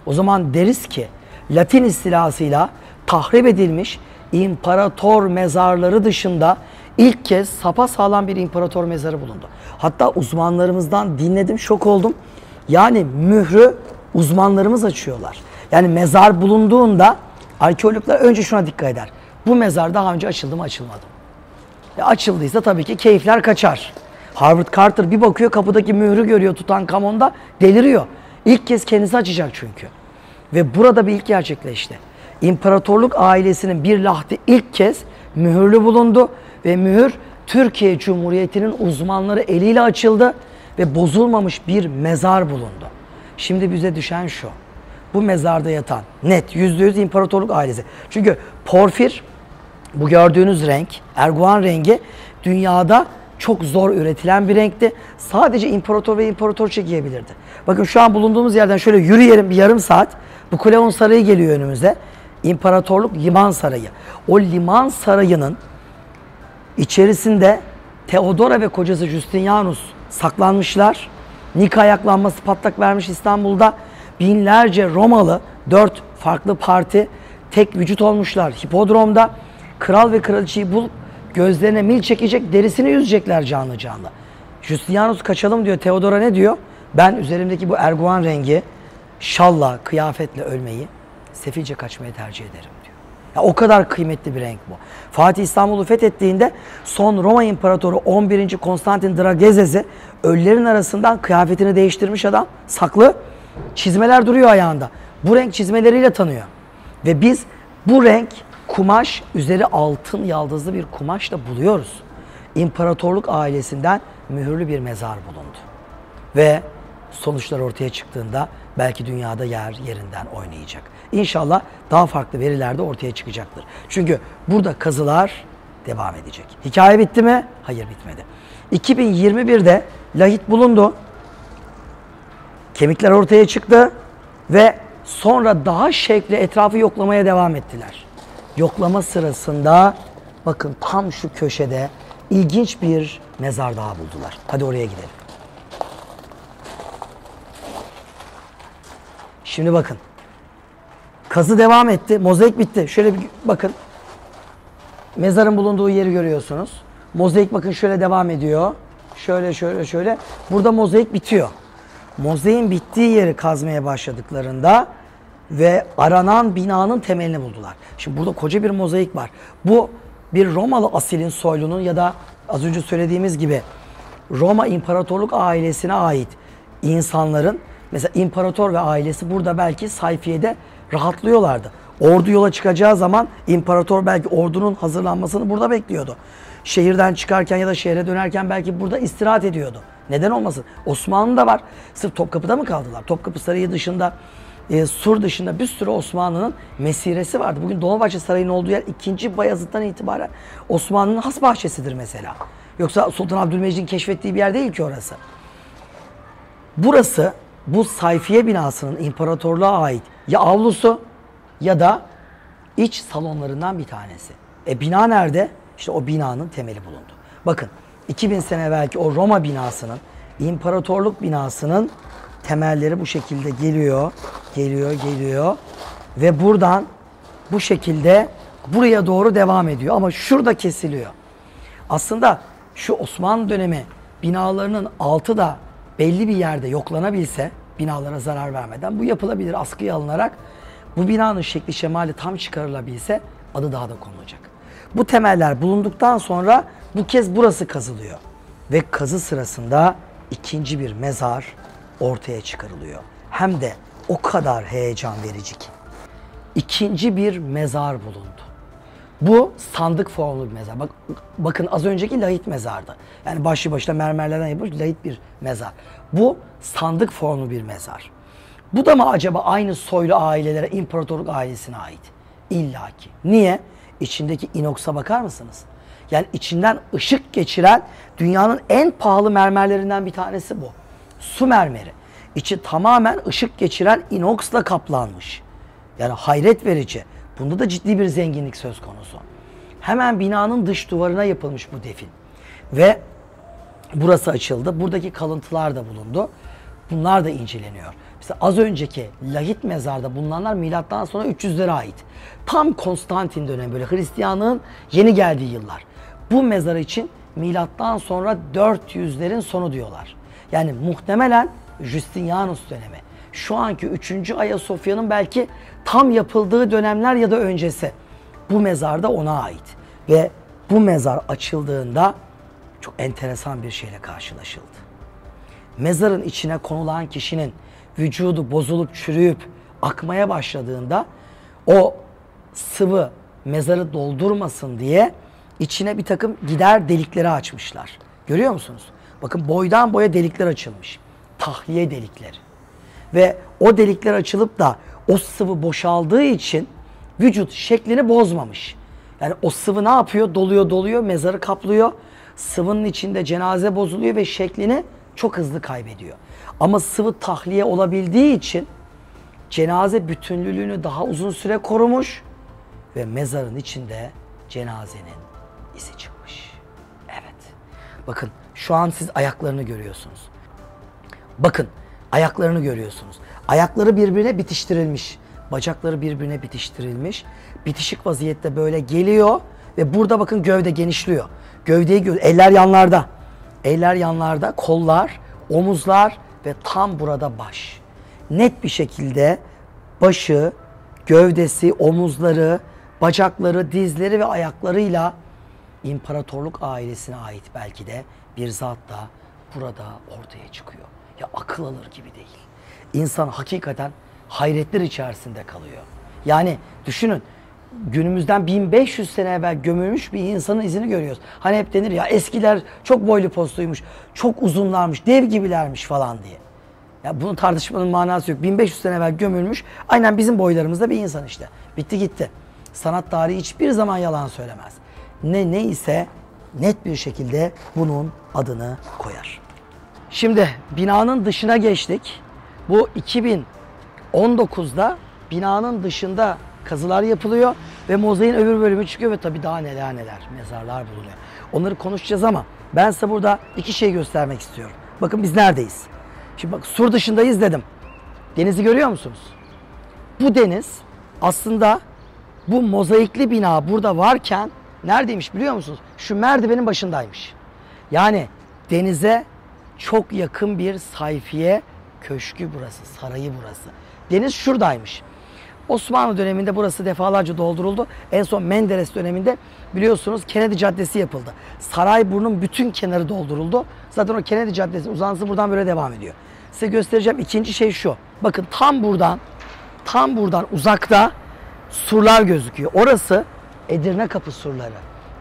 S1: O zaman deriz ki Latin istilasıyla tahrip edilmiş imparator mezarları dışında ilk kez sapasağlam bir imparator mezarı bulundu. Hatta uzmanlarımızdan dinledim, şok oldum. Yani mührü uzmanlarımız açıyorlar. Yani mezar bulunduğunda arkeologlar önce şuna dikkat eder. Bu mezar daha önce açıldı mı, açılmadı mı? Açıldıysa tabii ki keyifler kaçar. Howard Carter bir bakıyor, kapıdaki mührü görüyor Tutankamon'da, deliriyor. İlk kez kendisi açacak çünkü. Ve burada bir ilk gerçekleşti. İmparatorluk ailesinin bir lahti ilk kez mühürlü bulundu ve mühür Türkiye Cumhuriyeti'nin uzmanları eliyle açıldı ve bozulmamış bir mezar bulundu. Şimdi bize düşen şu: bu mezarda yatan net %100 imparatorluk ailesi. Çünkü porfir, bu gördüğünüz renk, erguvan rengi, dünyada çok zor üretilen bir renkti. Sadece imparator ve imparatorça giyebilirdi. Bakın şu an bulunduğumuz yerden şöyle yürüyelim bir yarım saat. Bu Kuleon Sarayı geliyor önümüze. İmparatorluk Liman Sarayı. O liman sarayının içerisinde Theodora ve kocası Justinianus saklanmışlar. Nika ayaklanması patlak vermiş İstanbul'da. Binlerce Romalı, 4 farklı parti tek vücut olmuşlar hipodromda. Kral ve kraliçeyi bulup gözlerine mil çekecek, derisini yüzecekler canlı canlı. Justinianus kaçalım diyor. Theodora ne diyor? Ben üzerimdeki bu erguvan rengi şalla, kıyafetle ölmeyi, sefilce kaçmayı tercih ederim diyor. Ya o kadar kıymetli bir renk bu. Fatih İstanbul'u fethettiğinde son Roma İmparatoru 11. Konstantin Dragezes'i ölülerin arasından kıyafetini değiştirmiş adam, saklı, çizmeler duruyor ayağında. Bu renk çizmeleriyle tanıyor. Ve biz bu renk kumaş, üzeri altın yaldızlı bir kumaşla buluyoruz. İmparatorluk ailesinden mühürlü bir mezar bulundu. Ve sonuçlar ortaya çıktığında belki dünyada yer yerinden oynayacak. İnşallah daha farklı veriler de ortaya çıkacaktır. Çünkü burada kazılar devam edecek. Hikaye bitti mi? Hayır, bitmedi. 2021'de lahit bulundu. Kemikler ortaya çıktı ve sonra daha şevkle etrafı yoklamaya devam ettiler. Yoklama sırasında bakın tam şu köşede ilginç bir mezar daha buldular. Hadi oraya gidelim. Şimdi bakın. Kazı devam etti. Mozaik bitti. Şöyle bir bakın. Mezarın bulunduğu yeri görüyorsunuz. Mozaik bakın şöyle devam ediyor. Şöyle. Burada mozaik bitiyor. Mozaiğin bittiği yeri kazmaya başladıklarında ve aranan binanın temelini buldular. Şimdi burada koca bir mozaik var. Bu bir Romalı asilin soylunun ya da az önce söylediğimiz gibi Roma İmparatorluk ailesine ait insanların, mesela imparator ve ailesi burada belki sayfiyede rahatlıyorlardı. Ordu yola çıkacağı zaman imparator belki ordunun hazırlanmasını burada bekliyordu. Şehirden çıkarken ya da şehre dönerken belki burada istirahat ediyordu. Neden olmasın? Osmanlı'da var. Sırf Topkapı'da mı kaldılar? Topkapı Sarayı dışında, Sur dışında bir sürü Osmanlı'nın mesiresi vardı. Bugün Dolmabahçe Sarayı'nın olduğu yer 2. Bayezid'den itibaren Osmanlı'nın has bahçesidir mesela. Yoksa Sultan Abdülmecit'in keşfettiği bir yer değil ki orası. Burası bu sayfiye binasının imparatorluğa ait ya avlusu ya da iç salonlarından bir tanesi. Bina nerede? İşte o binanın temeli bulundu. Bakın 2000 sene evvelki o Roma binasının, imparatorluk binasının temelleri bu şekilde geliyor ve buradan bu şekilde buraya doğru devam ediyor. Ama şurada kesiliyor. Aslında şu Osmanlı dönemi binalarının altı da belli bir yerde yoklanabilse, binalara zarar vermeden bu yapılabilir, askıya alınarak bu binanın şekli şemali tam çıkarılabilse adı daha da konulacak. Bu temeller bulunduktan sonra bu kez burası kazılıyor. Ve kazı sırasında ikinci bir mezar ortaya çıkarılıyor. Hem de o kadar heyecan verici ki. İkinci bir mezar bulundu. Bu sandık formlu bir mezar. Bakın az önceki lahit mezardı. Yani başlı başına mermerlerden yapılmış lahit bir mezar. Bu sandık formlu bir mezar. Bu da mı acaba aynı soylu ailelere, imparatorluk ailesine ait? İlla ki. Niye? İçindeki inoksa bakar mısınız? Yani içinden ışık geçiren dünyanın en pahalı mermerlerinden bir tanesi bu. Su mermeri. İçi tamamen ışık geçiren inoksla kaplanmış. Yani hayret verici. Bunda da ciddi bir zenginlik söz konusu. Hemen binanın dış duvarına yapılmış bu defin. Ve burası açıldı. Buradaki kalıntılar da bulundu. Bunlar da inceleniyor. Mesela az önceki lahit mezarda bulunanlar milattan sonra 300'lere ait. Tam Konstantin dönemi, böyle Hristiyanlığın yeni geldiği yıllar. Bu mezar için milattan sonra 400'lerin sonu diyorlar. Yani muhtemelen Justinianus dönemi. Şu anki 3. Ayasofya'nın belki tam yapıldığı dönemler ya da öncesi. Bu mezar da ona ait. Ve bu mezar açıldığında çok enteresan bir şeyle karşılaşıldı. Mezarın içine konulan kişinin vücudu bozulup çürüyüp akmaya başladığında o sıvı mezarı doldurmasın diye içine bir takım gider delikleri açmışlar. Görüyor musunuz? Bakın boydan boya delikler açılmış. Tahliye delikleri. Ve o delikler açılıp da o sıvı boşaldığı için vücut şeklini bozmamış. Yani o sıvı ne yapıyor? Doluyor, mezarı kaplıyor. Sıvının içinde cenaze bozuluyor ve şeklini çok hızlı kaybediyor. Ama sıvı tahliye olabildiği için cenaze bütünlülüğünü daha uzun süre korumuş ve mezarın içinde cenazenin izi çıkmış. Evet. Bakın şu an siz ayaklarını görüyorsunuz. Bakın ayaklarını görüyorsunuz. Ayakları birbirine bitiştirilmiş. Bacakları birbirine bitiştirilmiş. Bitişik vaziyette böyle geliyor ve burada bakın gövde genişliyor. Gövdeyi eller yanlarda. Eller yanlarda, kollar, omuzlar ve tam burada baş. Net bir şekilde başı, gövdesi, omuzları, bacakları, dizleri ve ayaklarıyla imparatorluk ailesine ait belki de bir zat da burada ortaya çıkıyor. Ya akıl alır gibi değil. İnsan hakikaten hayretler içerisinde kalıyor. Yani düşünün, günümüzden 1500 sene evvel gömülmüş bir insanın izini görüyoruz. Hani hep denir ya eskiler çok boylu postuymuş, çok uzunlarmış, dev gibilermiş falan diye. Ya bunu tartışmanın manası yok. 1500 sene evvel gömülmüş, aynen bizim boylarımızda bir insan işte. Bitti gitti. Sanat tarihi hiçbir zaman yalan söylemez. Ne ise net bir şekilde bunun adını koyar. Şimdi binanın dışına geçtik. Bu 2019'da binanın dışında kazılar yapılıyor ve mozaiğin öbür bölümü çıkıyor ve tabii daha neler mezarlar bulunuyor. Onları konuşacağız ama ben size burada iki şey göstermek istiyorum. Bakın biz neredeyiz? Şimdi bak sur dışındayız dedim. Denizi görüyor musunuz? Bu deniz aslında bu mozaikli bina burada varken neredeymiş biliyor musunuz? Şu merdivenin başındaymış. Yani denize çok yakın bir sayfiye köşkü burası, sarayı burası. Deniz şuradaymış. Osmanlı döneminde burası defalarca dolduruldu. En son Menderes döneminde biliyorsunuz Kennedy Caddesi yapıldı. Sarayburnu'nun bütün kenarı dolduruldu. Zaten o Kennedy Caddesi uzantısı buradan böyle devam ediyor. Size göstereceğim ikinci şey şu. Bakın tam buradan uzakta surlar gözüküyor. Orası Edirne Kapı surları.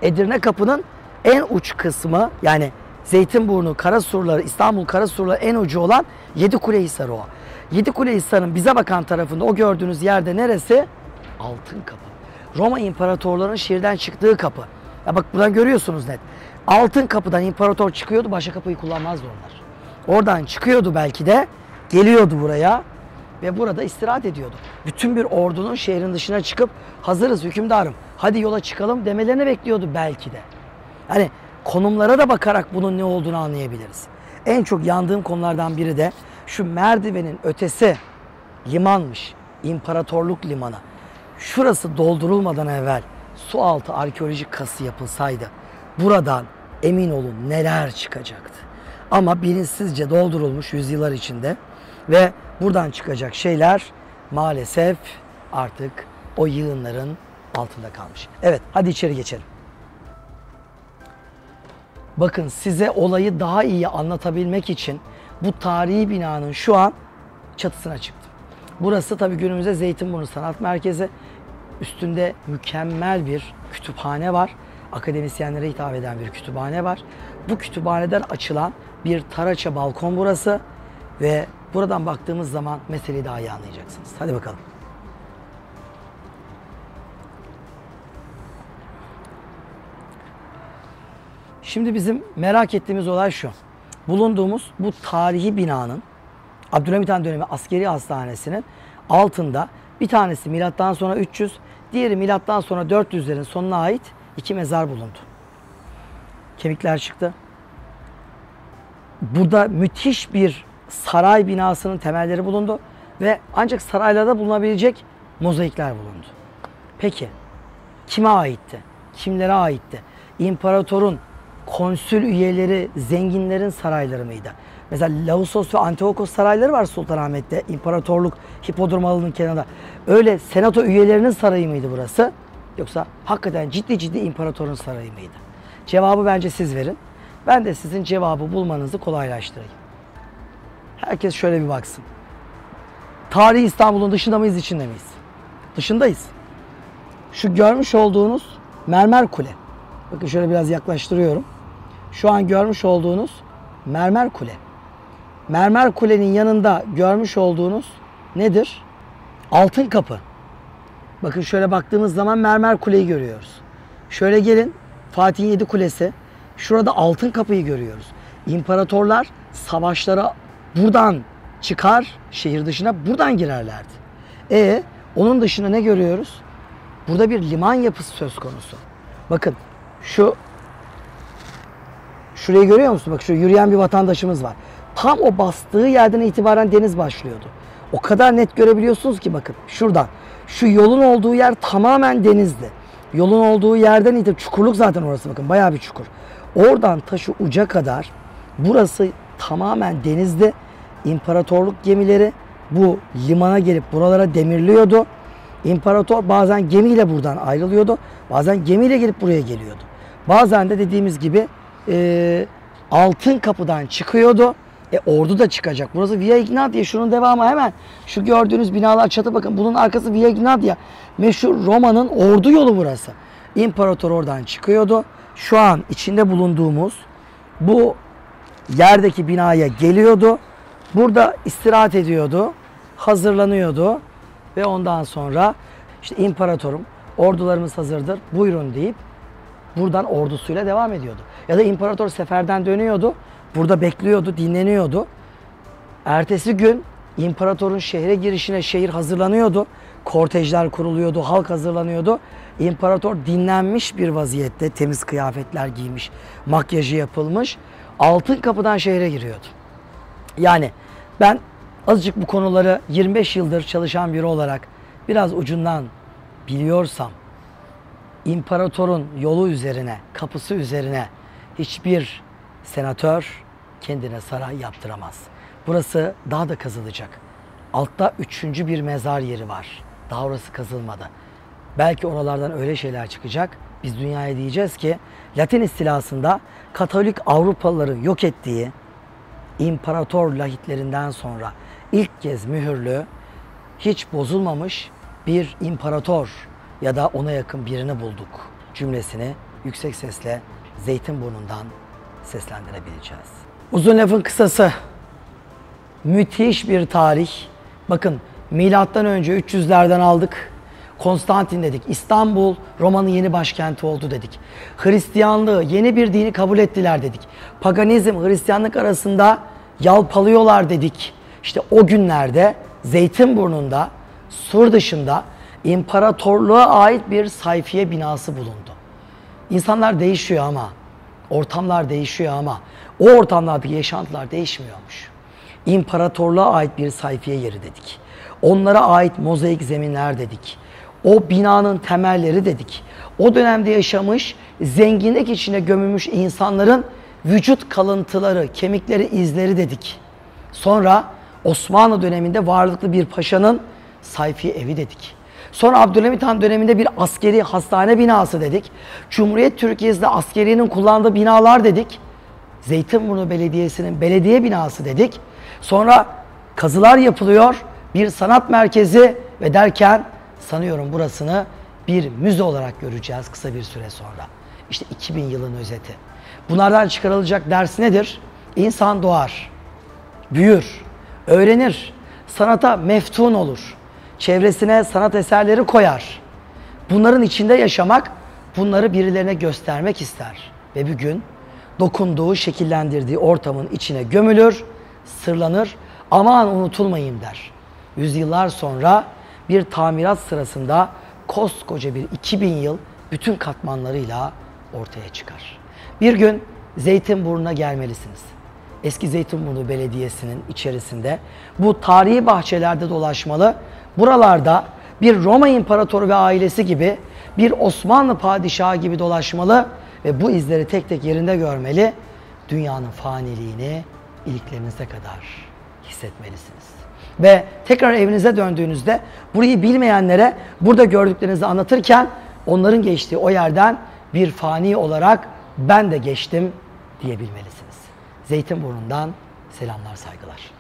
S1: Edirne Kapı'nın en uç kısmı, yani Zeytinburnu Karasurları, İstanbul Karasurları en ucu olan Yedikulehisar o. Yedikulehisar'ın bize bakan tarafında o gördüğünüz yerde neresi? Altın Kapı. Roma imparatorlarının şehirden çıktığı kapı. Ya bak buradan görüyorsunuz net. Altın Kapı'dan imparator çıkıyordu, başka kapıyı kullanmazdı onlar. Oradan çıkıyordu belki de, geliyordu buraya ve burada istirahat ediyordu. Bütün bir ordunun şehrin dışına çıkıp hazırız hükümdarım, hadi yola çıkalım demelerini bekliyordu belki de. Hani konumlara da bakarak bunun ne olduğunu anlayabiliriz. En çok yandığım konulardan biri de şu merdivenin ötesi limanmış. İmparatorluk limanı. Şurası doldurulmadan evvel sualtı arkeolojik kazı yapılsaydı buradan emin olun neler çıkacaktı. Ama bilinçsizce doldurulmuş yüzyıllar içinde ve buradan çıkacak şeyler maalesef artık o yığınların altında kalmış. Evet, hadi içeri geçelim. Bakın size olayı daha iyi anlatabilmek için bu tarihi binanın şu an çatısına çıktım. Burası tabii günümüzde Zeytinburnu Sanat Merkezi. Üstünde mükemmel bir kütüphane var. Akademisyenlere hitap eden bir kütüphane var. Bu kütüphaneden açılan bir taraça balkon burası. Ve buradan baktığımız zaman meseleyi daha iyi anlayacaksınız. Hadi bakalım. Şimdi bizim merak ettiğimiz olay şu. Bulunduğumuz bu tarihi binanın, Abdülhamit Han dönemi askeri hastanesinin altında bir tanesi milattan sonra 300, diğeri milattan sonra 400'lerin sonuna ait iki mezar bulundu. Kemikler çıktı. Burada müthiş bir saray binasının temelleri bulundu ve ancak saraylarda bulunabilecek mozaikler bulundu. Peki kime aitti? Kimlere aitti? imparatorun konsül üyeleri zenginlerin sarayları mıydı? Mesela Lausos ve Antiochos sarayları var Sultanahmet'te. İmparatorluk Hipodrom Halı'nın kenarında. Öyle senato üyelerinin sarayı mıydı burası? Yoksa hakikaten ciddi imparatorun sarayı mıydı? Cevabı bence siz verin. Ben de sizin cevabı bulmanızı kolaylaştırayım. Herkes şöyle bir baksın. Tarihi İstanbul'un dışında mıyız, içinde miyiz? Dışındayız. Şu görmüş olduğunuz mermer kule. Bakın şöyle biraz yaklaştırıyorum. Şu an görmüş olduğunuz mermer kule. Mermer kulenin yanında görmüş olduğunuz nedir? Altın kapı. Bakın şöyle baktığımız zaman mermer kuleyi görüyoruz. Şöyle gelin, Fatih'in 7 kulesi. Şurada altın kapıyı görüyoruz. İmparatorlar savaşlara buradan çıkar, şehir dışına buradan girerlerdi. Onun dışında ne görüyoruz? Burada bir liman yapısı söz konusu. Bakın şurayı görüyor musun? Bak, şu yürüyen bir vatandaşımız var. Tam o bastığı yerden itibaren deniz başlıyordu. O kadar net görebiliyorsunuz ki bakın şuradan. Şu yolun olduğu yer tamamen denizdi. Yolun olduğu yerden itibaren çukurluk zaten orası, bakın bayağı bir çukur. Oradan taşı uca kadar burası tamamen denizdi. İmparatorluk gemileri bu limana gelip buralara demirliyordu. İmparator bazen gemiyle buradan ayrılıyordu. Bazen gemiyle gelip buraya geliyordu. Bazen de dediğimiz gibi altın kapıdan çıkıyordu. Ordu da çıkacak. Burası Via Egnatia. Şunun devamı hemen. Şu gördüğünüz binalar, çatı bakın. Bunun arkası Via Egnatia. Meşhur Roma'nın ordu yolu burası. İmparator oradan çıkıyordu. Şu an içinde bulunduğumuz bu yerdeki binaya geliyordu. Burada istirahat ediyordu. Hazırlanıyordu. Ve ondan sonra işte imparatorum, ordularımız hazırdır, buyurun deyip buradan ordusuyla devam ediyordu. Ya da imparator seferden dönüyordu. Burada bekliyordu, dinleniyordu. Ertesi gün imparatorun şehre girişine şehir hazırlanıyordu. Kortejler kuruluyordu, halk hazırlanıyordu. İmparator dinlenmiş bir vaziyette, temiz kıyafetler giymiş, makyajı yapılmış, altın kapıdan şehre giriyordu. Yani ben azıcık bu konuları 25 yıldır çalışan biri olarak biraz ucundan biliyorsam, imparatorun yolu üzerine, kapısı üzerine hiçbir senatör kendine saray yaptıramaz. Burası daha da kazılacak. Altta 3. bir mezar yeri var. Daha orası kazılmadı. Belki oralardan öyle şeyler çıkacak. Biz dünyaya diyeceğiz ki Latin istilasında Katolik Avrupalıları yok ettiği imparator lahitlerinden sonra ilk kez mühürlü, hiç bozulmamış bir imparator ya da ona yakın birini bulduk cümlesini yüksek sesle Zeytinburnu'ndan seslendirebileceğiz. Uzun lafın kısası, müthiş bir tarih. Bakın milattan önce 300'lerden aldık. Konstantin dedik. İstanbul Roma'nın yeni başkenti oldu dedik. Hristiyanlığı, yeni bir dini kabul ettiler dedik. Paganizm, Hristiyanlık arasında yalpalıyorlar dedik. İşte o günlerde Zeytinburnu'nda, sur dışında imparatorluğa ait bir sayfiye binası bulundu. İnsanlar değişiyor ama, ortamlar değişiyor ama o ortamlardaki yaşantılar değişmiyormuş. İmparatorluğa ait bir sayfiye yeri dedik. Onlara ait mozaik zeminler dedik. O binanın temelleri dedik. O dönemde yaşamış, zenginlik içine gömülmüş insanların vücut kalıntıları, kemikleri, izleri dedik. Sonra Osmanlı döneminde varlıklı bir paşanın sayfiye evi dedik. Sonra Abdülhamit Han döneminde bir askeri hastane binası dedik. Cumhuriyet Türkiye'sinde askeriyenin kullandığı binalar dedik. Zeytinburnu Belediyesi'nin belediye binası dedik. Sonra kazılar yapılıyor, bir sanat merkezi ve derken sanıyorum burasını bir müze olarak göreceğiz kısa bir süre sonra. İşte 2000 yılın özeti. Bunlardan çıkarılacak ders nedir? İnsan doğar, büyür, öğrenir, sanata meftun olur, çevresine sanat eserleri koyar. Bunların içinde yaşamak, bunları birilerine göstermek ister. Ve bir gün dokunduğu, şekillendirdiği ortamın içine gömülür, sırlanır, aman unutulmayayım der. Yüzyıllar sonra bir tamirat sırasında koskoca bir 2000 yıl bütün katmanlarıyla ortaya çıkar. Bir gün Zeytinburnu'na gelmelisiniz. Eski Zeytinburnu Belediyesi'nin içerisinde bu tarihi bahçelerde dolaşmalı. Buralarda bir Roma İmparatoru ve ailesi gibi, bir Osmanlı padişahı gibi dolaşmalı ve bu izleri tek tek yerinde görmeli. Dünyanın faniliğini iliklerinize kadar hissetmelisiniz. Ve tekrar evinize döndüğünüzde burayı bilmeyenlere burada gördüklerinizi anlatırken onların geçtiği o yerden bir fani olarak ben de geçtim diyebilmelisiniz. Zeytinburnu'ndan selamlar, saygılar.